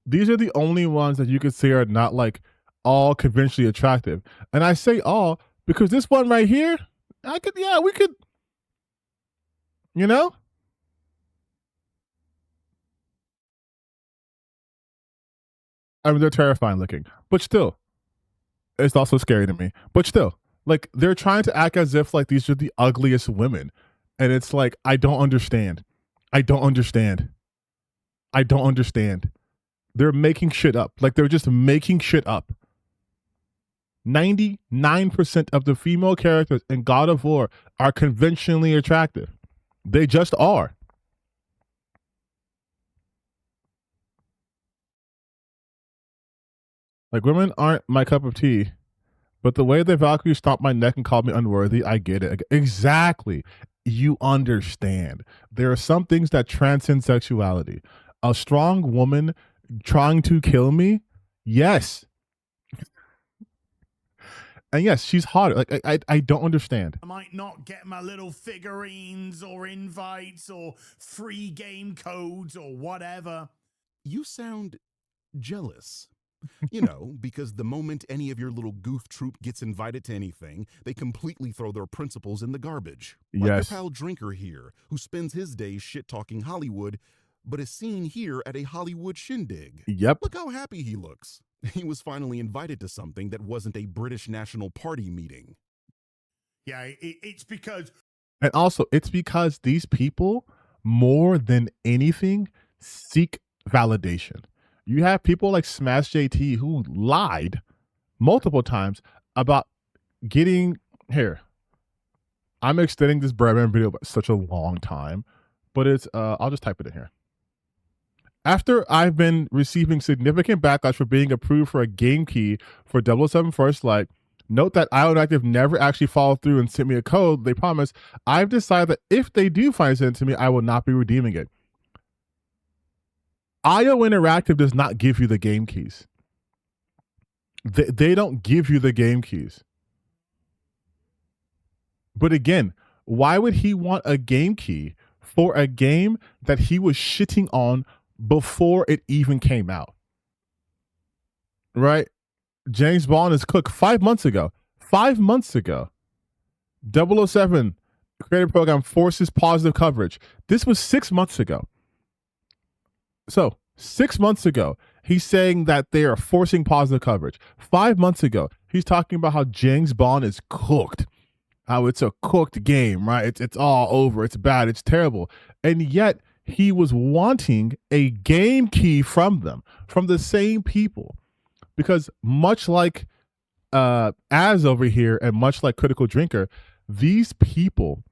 These are the only ones that you could say are not like all conventionally attractive. And I say all because this one right here, we could, you know? I mean, they're terrifying looking, but still, it's also scary to me. But still, like they're trying to act as if like these are the ugliest women, and it's like I don't understand. I don't understand. I don't understand. They're making shit up. Like they're just making shit up. 99% of the female characters in God of War are conventionally attractive. They just are. Like women aren't my cup of tea, but the way the Valkyrie stomped my neck and called me unworthy, I get it. Exactly. You understand. There are some things that transcend sexuality. A strong woman trying to kill me, yes. And yes, she's hot. Like I don't understand. I might not get my little figurines or invites or free game codes or whatever. You sound jealous. You know, because the moment any of your little goof troop gets invited to anything, they completely throw their principles in the garbage. Like Yes. your pal Drinker here, who spends his days shit-talking Hollywood, but is seen here at a Hollywood shindig. Yep. Look how happy he looks. He was finally invited to something that wasn't a British National Party meeting. Yeah, it's because... And also, it's because these people, more than anything, seek validation. You have people like Smash JT who lied multiple times about getting here. I'm extending this Birdman video by such a long time, but it's I'll just type it in here. After I've been receiving significant backlash for being approved for a game key for 007 First Light, note that IO Interactive never actually followed through and sent me a code they promised. I've decided that if they do finally send it to me, I will not be redeeming it. IO Interactive does not give you the game keys. They don't give you the game keys. But again, why would he want a game key for a game that he was shitting on before it even came out? Right? James Bond is cooked 5 months ago. 5 months ago. 007 creative program forces positive coverage. This was 6 months ago. So 6 months ago, he's saying that they are forcing positive coverage. 5 months ago, he's talking about how James Bond is cooked. How it's a cooked game, right? It's all over. It's bad. It's terrible. And yet he was wanting a game key from them, from the same people. Because much like Az over here and much like Critical Drinker, these people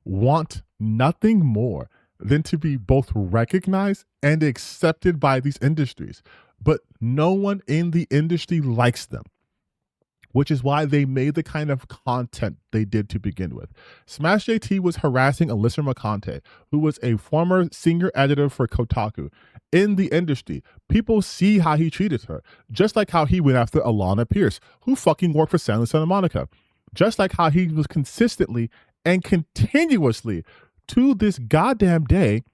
want nothing more than to be both recognized and accepted by these industries. But no one in the industry likes them. which is why they made the kind of content they did to begin with. Smash JT was harassing Alyssa McConte, who was a former senior editor for Kotaku. In the industry, people see how he treated her, just like how he went after Alana Pierce, who fucking worked for Santa Monica, just like how he was consistently and continuously, to this goddamn day,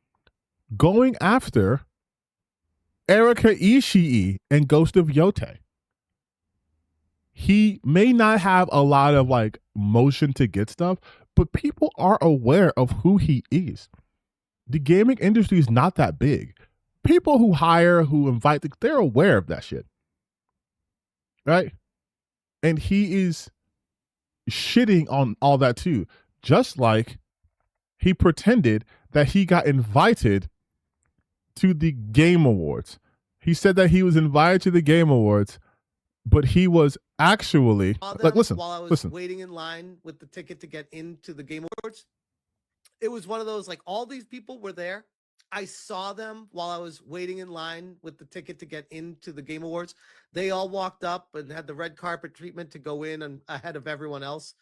going after Erika Ishii and Ghost of Yote. He may not have a lot of like motion to get stuff, but people are aware of who he is. The gaming industry is not that big. People who hire, who invite, they're aware of that shit. Right? And he is shitting on all that too. Just like he pretended that he got invited to the Game Awards. He said that he was invited to the Game Awards, but he was actually like, listen, while I was waiting in line with the ticket to get into the Game Awards. It was one of those, like, all these people were there. I saw them while I was waiting in line with the ticket to get into the Game Awards. They all walked up and had the red carpet treatment to go in and ahead of everyone else.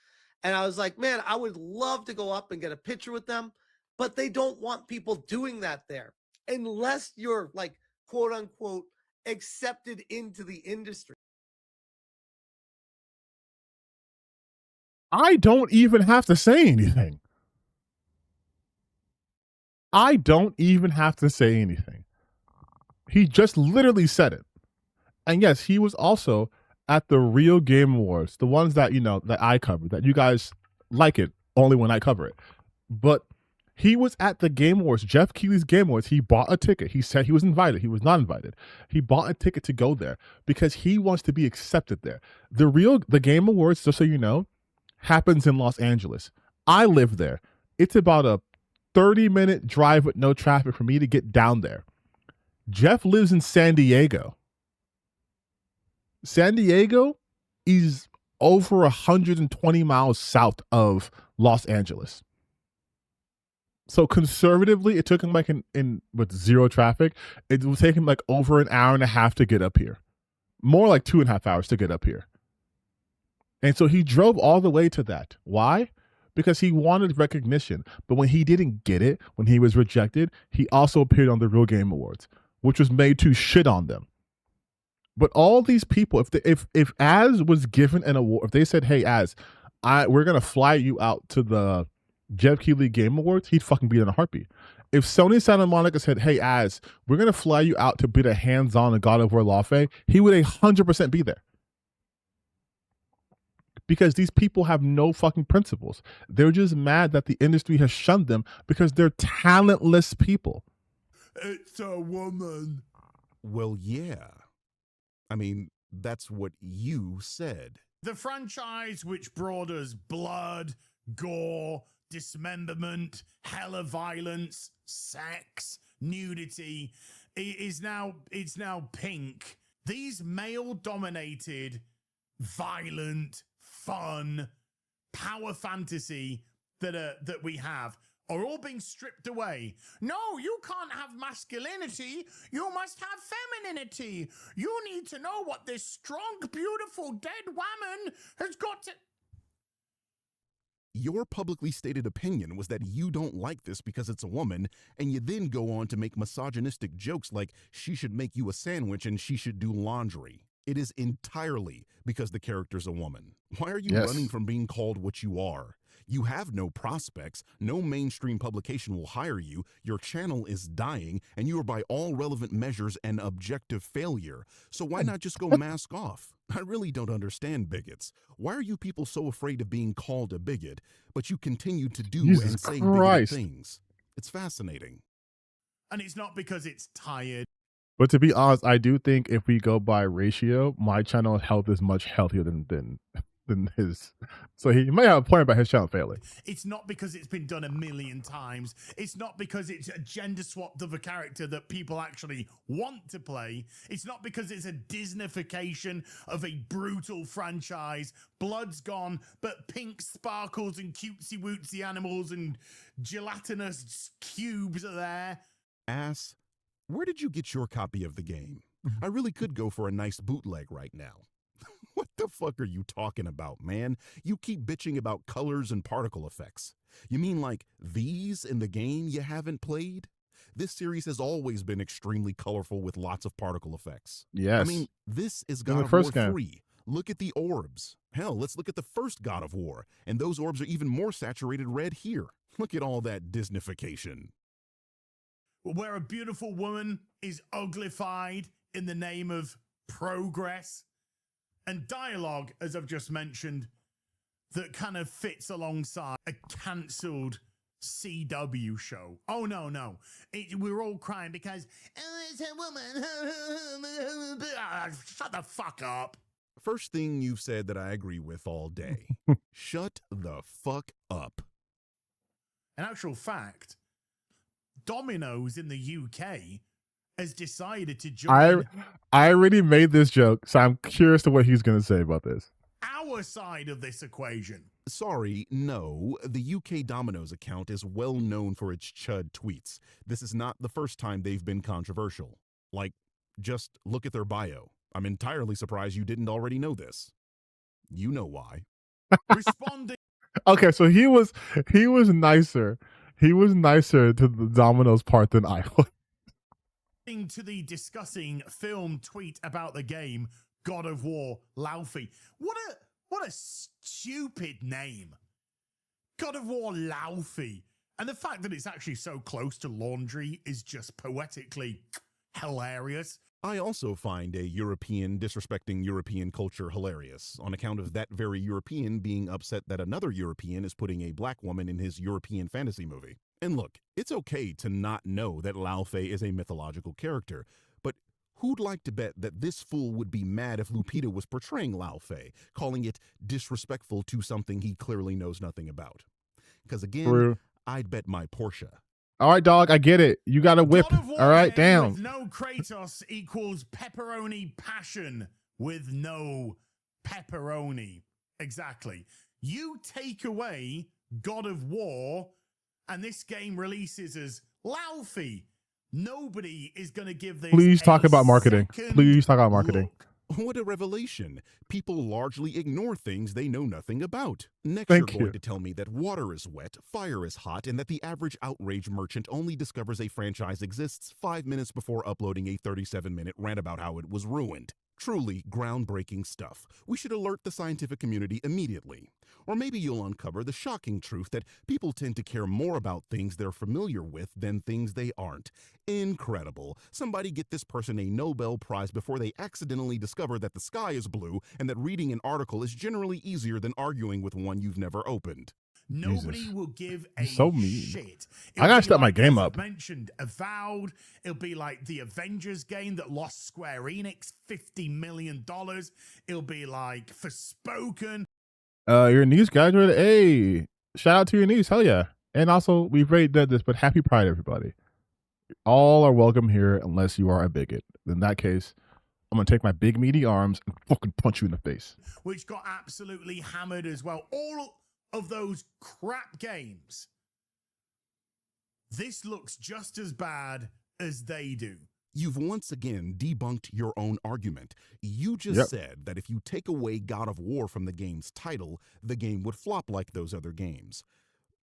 And I was like, man, I would love to go up and get a picture with them, but they don't want people doing that there unless you're, like, quote unquote, accepted into the industry. I don't even have to say anything. I don't even have to say anything. He just literally said it. And yes, he was also at the real Game Awards, the ones that, you know, that I covered, that you guys like it only when I cover it. But he was at the Game Awards, Jeff Keighley's Game Awards. He bought a ticket. He said he was invited. He was not invited. He bought a ticket to go there because he wants to be accepted there. The Game Awards, just so you know, happens in Los Angeles. I live there. It's about a 30-minute drive with no traffic for me to get down there. Jeff lives in San Diego. San Diego is over 120 miles south of Los Angeles. So conservatively, it took him like in with zero traffic, it would take him like over an hour and a half to get up here. More like 2.5 hours to get up here. And so he drove all the way to that. Why? Because he wanted recognition. But when he didn't get it, when he was rejected, he also appeared on the Real Game Awards, which was made to shit on them. But all these people, if Az was given an award, if they said, hey, Az, we're going to fly you out to the Jeff Keighley Game Awards, he'd fucking be in a heartbeat. If Sony Santa Monica said, hey, Az, we're going to fly you out to be a hands-on God of War Lawfare, he would 100% be there. Because these people have no fucking principles. They're just mad that the industry has shunned them because they're talentless people. It's a woman. Well, yeah. I mean, that's what you said. The franchise which brought us blood, gore, dismemberment, hella violence, sex, nudity, it's now pink. These male-dominated, violent, fun, power fantasy that we have are all being stripped away. No, you can't have masculinity. You must have femininity. You need to know what this strong, beautiful, dead woman has got to... Your publicly stated opinion was that you don't like this because it's a woman, and you then go on to make misogynistic jokes like she should make you a sandwich and she should do laundry. It is entirely because the character's a woman. Why are you running from being called what you are? You have no prospects, no mainstream publication will hire you, your channel is dying, and you are by all relevant measures an objective failure. So why not just go mask off? I really don't understand bigots. Why are you people so afraid of being called a bigot, but you continue to do and say bigoted things? It's fascinating. And it's not because it's tired. But to be honest, I do think if we go by ratio, my channel health is much healthier than his. So he might have a point about his channel failing. It's not because it's been done 1,000,000 times. It's not because it's a gender swapped of a character that people actually want to play. It's not because it's a Disneyfication of a brutal franchise. Blood's gone, but pink sparkles and cutesy wootsy animals and gelatinous cubes are there. Ass, where did you get your copy of the game? I really could go for a nice bootleg right now. What The fuck are you talking about, man? You keep bitching about colors and particle effects. You mean like these in the game you haven't played? This series has always been extremely colorful with lots of particle effects. Yes. I mean, this is In God the of War first game. 3. Look at the orbs. Hell, let's look at the first God of War, and those orbs are even more saturated red here. Look at all that Disneyfication. Where a beautiful woman is uglified in the name of progress, and dialogue, as I've just mentioned, that kind of fits alongside a cancelled CW show. Oh, no. We're all crying because, oh, it's a woman. Shut the fuck up. First thing you've said that I agree with all day. Shut the fuck up. In actual fact, Domino's in the UK has decided to join I already made this joke, so I'm curious to what he's going to say about this. our side of this equation. Sorry, no. The UK Domino's account is well known for its chud tweets. This is not the first time they've been controversial. Like, just look at their bio. I'm entirely surprised you didn't already know this. You know why. Responding Okay, so he was nicer. He was nicer to the Domino's part than I was. to the discussing film tweet about the game God of War Laufey. What a stupid name. God of War Laufey. And the fact that it's actually so close to laundry is just poetically hilarious. I also find a European disrespecting European culture hilarious on account of that very European being upset that another European is putting a black woman in his European fantasy movie. And look, it's okay to not know that Laufey is a mythological character, but who'd like to bet that this fool would be mad if Lupita was portraying Laufey, calling it disrespectful to something he clearly knows nothing about? Because again, True. I'd bet my Porsche. All right, dog, I get it. You got a whip. God of War All right, game damn. with no Kratos equals pepperoni passion with no pepperoni. Exactly. You take away God of War and this game releases as Laufey. Nobody is going to give this. Please talk about marketing. second Please talk about marketing. look. What a revelation. People largely ignore things they know nothing about. Next, Thank you're you. going to tell me that water is wet, fire is hot, and that the average outrage merchant only discovers a franchise exists 5 minutes before uploading a 37-minute rant about how it was ruined. Truly groundbreaking stuff. We should alert the scientific community immediately. Or maybe you'll uncover the shocking truth that people tend to care more about things they're familiar with than things they aren't. Incredible. Somebody get this person a Nobel Prize before they accidentally discover that the sky is blue and that reading an article is generally easier than arguing with one you've never opened. Nobody Jesus. will give a You're so mean. shit. I gotta It'll be step my like, game as up. I've mentioned Avowed. It'll be like the Avengers game that lost Square Enix $50 million. It'll be like Forspoken. Your niece graduated. Hey, shout out to your niece. Hell yeah. And also, we've already done this, but happy Pride, everybody. All are welcome here unless you are a bigot. In that case, I'm going to take my big, meaty arms and fucking punch you in the face. Which got absolutely hammered as well. All of those crap games. This looks just as bad as they do. You've once again debunked your own argument. You just said that if you take away God of War from the game's title, the game would flop like those other games.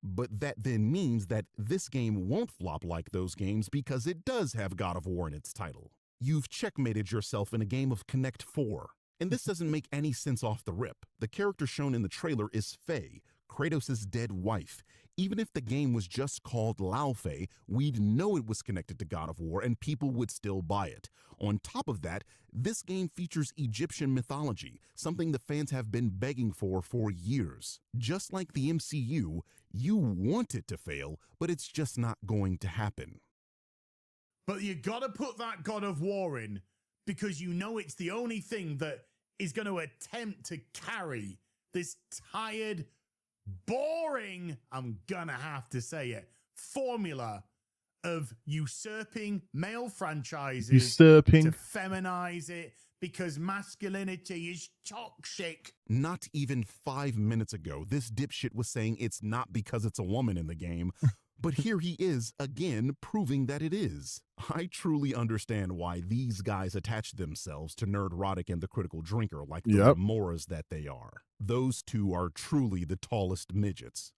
But that then means that this game won't flop like those games because it does have God of War in its title. You've checkmated yourself in a game of Connect 4. And this doesn't make any sense off the rip. The character shown in the trailer is Faye, Kratos' dead wife. Even if the game was just called Laufey, we'd know it was connected to God of War and people would still buy it. On top of that, this game features Egyptian mythology, something the fans have been begging for years. Just like the MCU, you want it to fail, but it's just not going to happen. But you gotta put that God of War in because you know it's the only thing that is going to attempt to carry this tired, boring, I'm gonna have to say it, formula of usurping male franchises to feminize it because masculinity is toxic. Not even 5 minutes ago, this dipshit was saying it's not because it's a woman in the game. But here he is again proving that it is. I truly understand why these guys attach themselves to Nerdrotic and the Critical Drinker like the Yep. remoras that they are. Those two are truly the tallest midgets.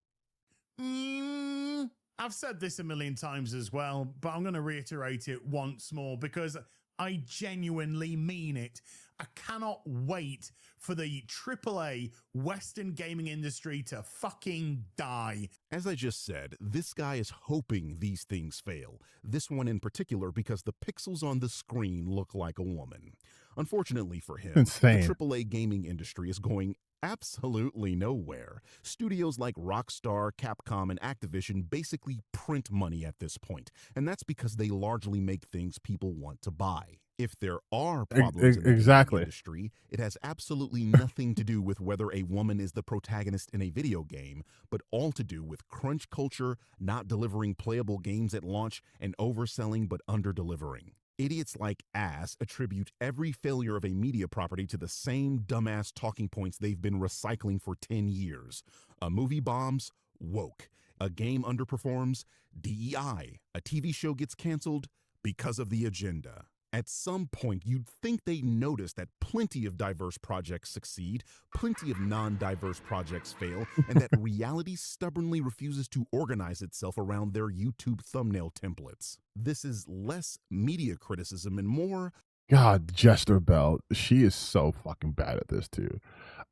I've said this a million times as well, but I'm going to reiterate it once more because I genuinely mean it. I cannot wait for the AAA Western gaming industry to fucking die. As I just said, this guy is hoping these things fail. This one in particular because the pixels on the screen look like a woman. Unfortunately for him, Insane. the AAA gaming industry is going absolutely nowhere. Studios like Rockstar, Capcom, and Activision basically print money at this point, and that's because they largely make things people want to buy. If there are problems in the gaming industry, it has absolutely nothing to do with whether a woman is the protagonist in a video game, but all to do with crunch culture, not delivering playable games at launch, and overselling but under-delivering. Idiots like Ass attribute every failure of a media property to the same dumbass talking points they've been recycling for 10 years. A movie bombs, woke. A game underperforms, DEI. A TV show gets canceled because of the agenda. At some point, you'd think they notice that plenty of diverse projects succeed, plenty of non-diverse projects fail, and that reality stubbornly refuses to organize itself around their YouTube thumbnail templates. This is less media criticism and more... God, Jester Bell, she is so fucking bad at this too.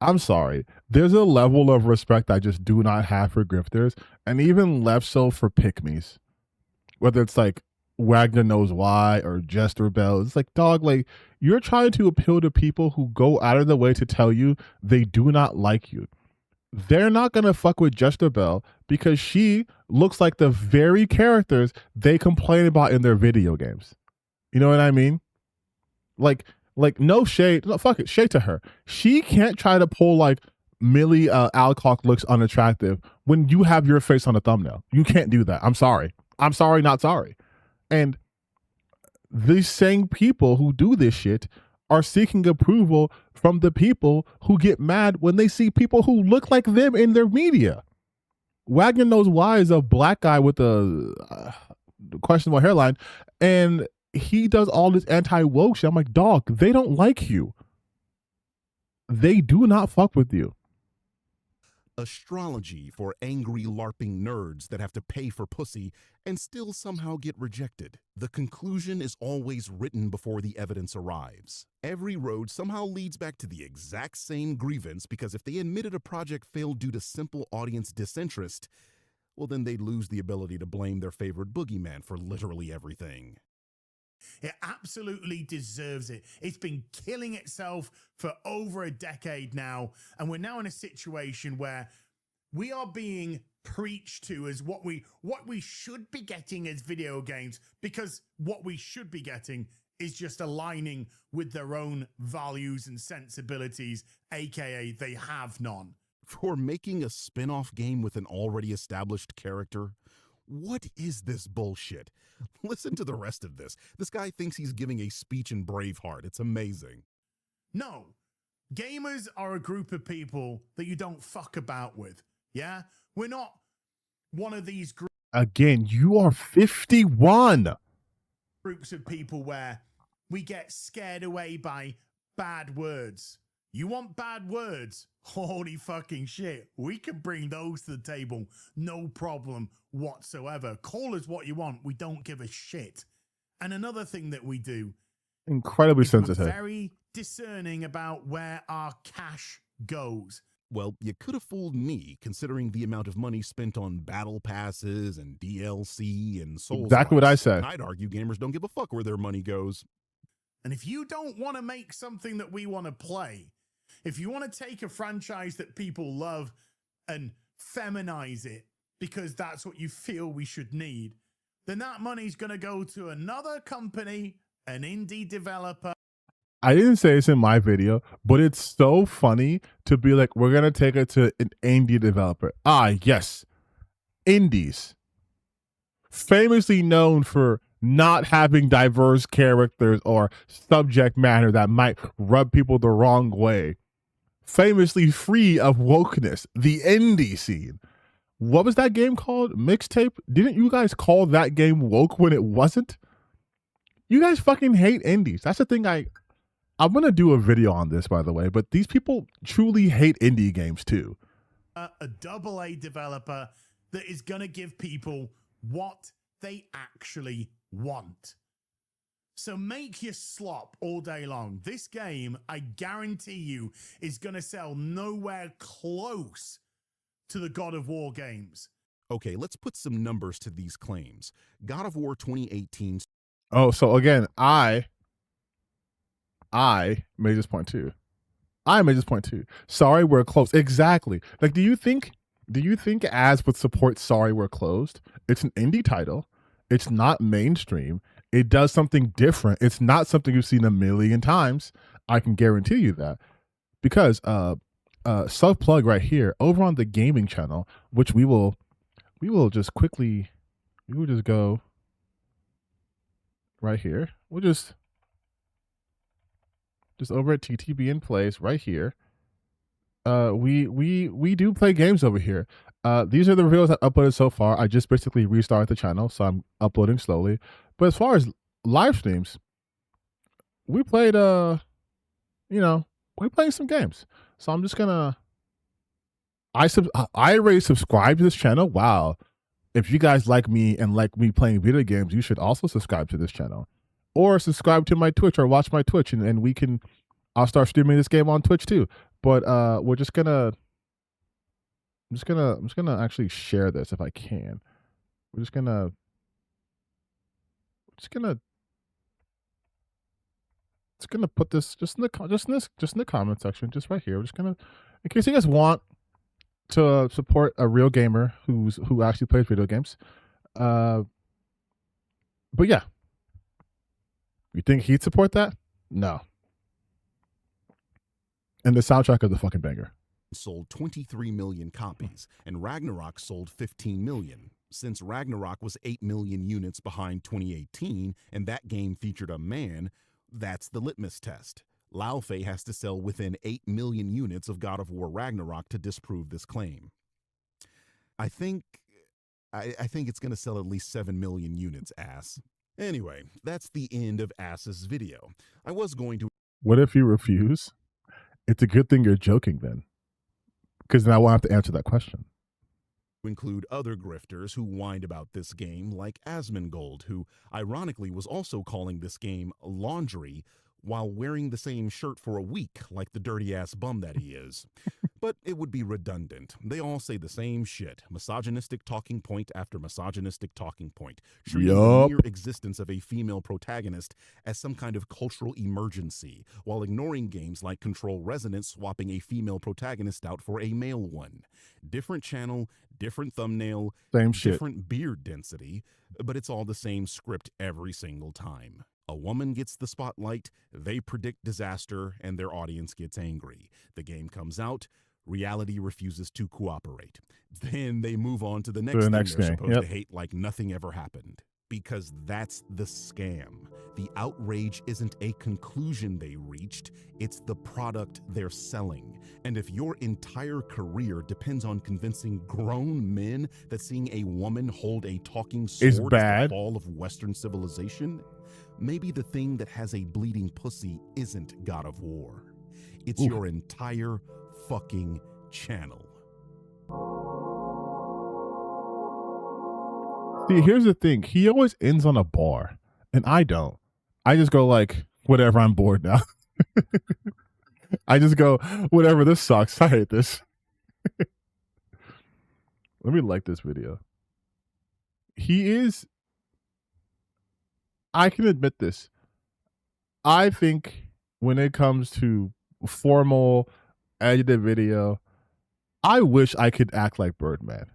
I'm sorry. There's a level of respect I just do not have for grifters, and even less so for pick-me's. Whether it's like Wagner Knows Why or Jester Bell. It's like, dog, like, you're trying to appeal to people who go out of the way to tell you they do not like you. They're not going to fuck with Jester Bell because she looks like the very characters they complain about in their video games. You know what I mean? Like no shade. No, fuck it. Shade to her. She can't try to pull like Millie Alcock looks unattractive when you have your face on a thumbnail. You can't do that. I'm sorry. I'm sorry, not sorry. And these same people who do this shit are seeking approval from the people who get mad when they see people who look like them in their media. Wagner Knows Why is a black guy with a questionable hairline, and he does all this anti-woke shit. I'm like, dog, they don't like you. They do not fuck with you. Astrology for angry LARPing nerds that have to pay for pussy and still somehow get rejected. The conclusion is always written before the evidence arrives. Every road somehow leads back to the exact same grievance because if they admitted a project failed due to simple audience disinterest, well, then they'd lose the ability to blame their favorite boogeyman for literally everything. It absolutely deserves it. It's been killing itself for over a decade now, and we're now in a situation where we are being preached to as what we should be getting as video games, because what we should be getting is just aligning with their own values and sensibilities, aka they have none. For making a spin-off game with an already established character? What is this bullshit? Listen to the rest of this. This guy thinks he's giving a speech in Braveheart. It's amazing. No. Gamers are a group of people that you don't fuck about with. Yeah? We're not one of these Again, you are 51. Groups of people where we get scared away by bad words. You want bad words? Holy fucking shit. We can bring those to the table. No problem whatsoever. Call us what you want. We don't give a shit. And another thing that we do. Incredibly sensitive. We're very discerning about where our cash goes. Well, you could have fooled me, considering the amount of money spent on battle passes and DLC and Souls. Exactly what I said. I'd argue gamers don't give a fuck where their money goes. And if you don't want to make something that we want to play, if you want to take a franchise that people love and feminize it because that's what you feel we should need, then that money's going to go to another company, an indie developer. I didn't say this in my video, but it's so funny to be like, we're going to take it to an indie developer. Ah, yes. Indies. Famously known for not having diverse characters or subject matter that might rub people the wrong way. Famously free of wokeness, the indie scene. What was that game called? Mixtape? Didn't you guys call that game woke when it wasn't? You guys fucking hate indies. That's the thing. I'm gonna do a video on this, by the way, but these people truly hate indie games too. A double A developer that is going to give people what they actually want. So make your slop all day long. This game, I guarantee you, is going to sell nowhere close to the God of War games. Okay, let's put some numbers to these claims. God of War 2018. Oh, so again, I made this point too. Sorry, we're closed. Exactly. Like, do you think as would support Sorry We're Closed? It's an indie title. It's not mainstream. It does something different. It's not something you've seen a million times. I can guarantee you that. Because self plug right here over on the gaming channel, which we will just go right here. We'll just over at TTB in Plays right here. We do play games over here. These are the videos I uploaded so far. I just basically restarted the channel, so I'm uploading slowly. But as far as live streams, we played we're playing some games. So I'm just gonna I already subscribed to this channel. Wow. If you guys like me and like me playing video games, you should also subscribe to this channel. Or subscribe to my Twitch or watch my Twitch and I'll start streaming this game on Twitch too. But I'm just gonna actually share this if I can. We're just gonna put this just in the comment section, just right here. We're just gonna, in case you guys want to support a real gamer who actually plays video games. But yeah. You think he'd support that? No. And the soundtrack of the fucking banger. Sold 23 million copies, and Ragnarok sold 15 million. Since Ragnarok was 8 million units behind 2018, and that game featured a man, that's the litmus test. Lao Fei has to sell within 8 million units of God of War Ragnarok to disprove this claim. I think it's going to sell at least 7 million units, ass. Anyway, that's the end of Ass's video. I was going to... What if you refuse? It's a good thing you're joking then. Because then I won't have to answer that question. Include other grifters who whined about this game, like Asmongold, who ironically was also calling this game laundry while wearing the same shirt for a week, like the dirty-ass bum that he is. But it would be redundant. They all say the same shit. Misogynistic talking point after misogynistic talking point. Treating the mere existence of a female protagonist as some kind of cultural emergency, while ignoring games like Control Resonance swapping a female protagonist out for a male one. Different channel, different thumbnail, same shit. Different beard density, but it's all the same script every single time. A woman gets the spotlight, they predict disaster, and their audience gets angry. The game comes out, reality refuses to cooperate. Then they move on to the next thing they're supposed to hate like nothing ever happened. Because that's the scam. The outrage isn't a conclusion they reached, it's the product they're selling. And if your entire career depends on convincing grown men that seeing a woman hold a talking sword is the fall of Western civilization, maybe the thing that has a bleeding pussy isn't God of War. It's your entire fucking channel. See, here's the thing. He always ends on a bar, and I don't. I just go like, whatever, I'm bored now. I just go, whatever, this sucks. I hate this. Let me like this video. I can admit this. I think when it comes to formal edited video, I wish I could act like Birdman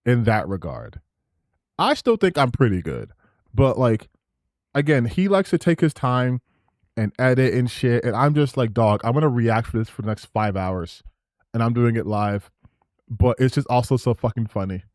in that regard. I still think I'm pretty good, but like, again, he likes to take his time and edit and shit, and I'm just like, dog, I'm gonna react for this for the next 5 hours, and I'm doing it live, but it's just also so fucking funny.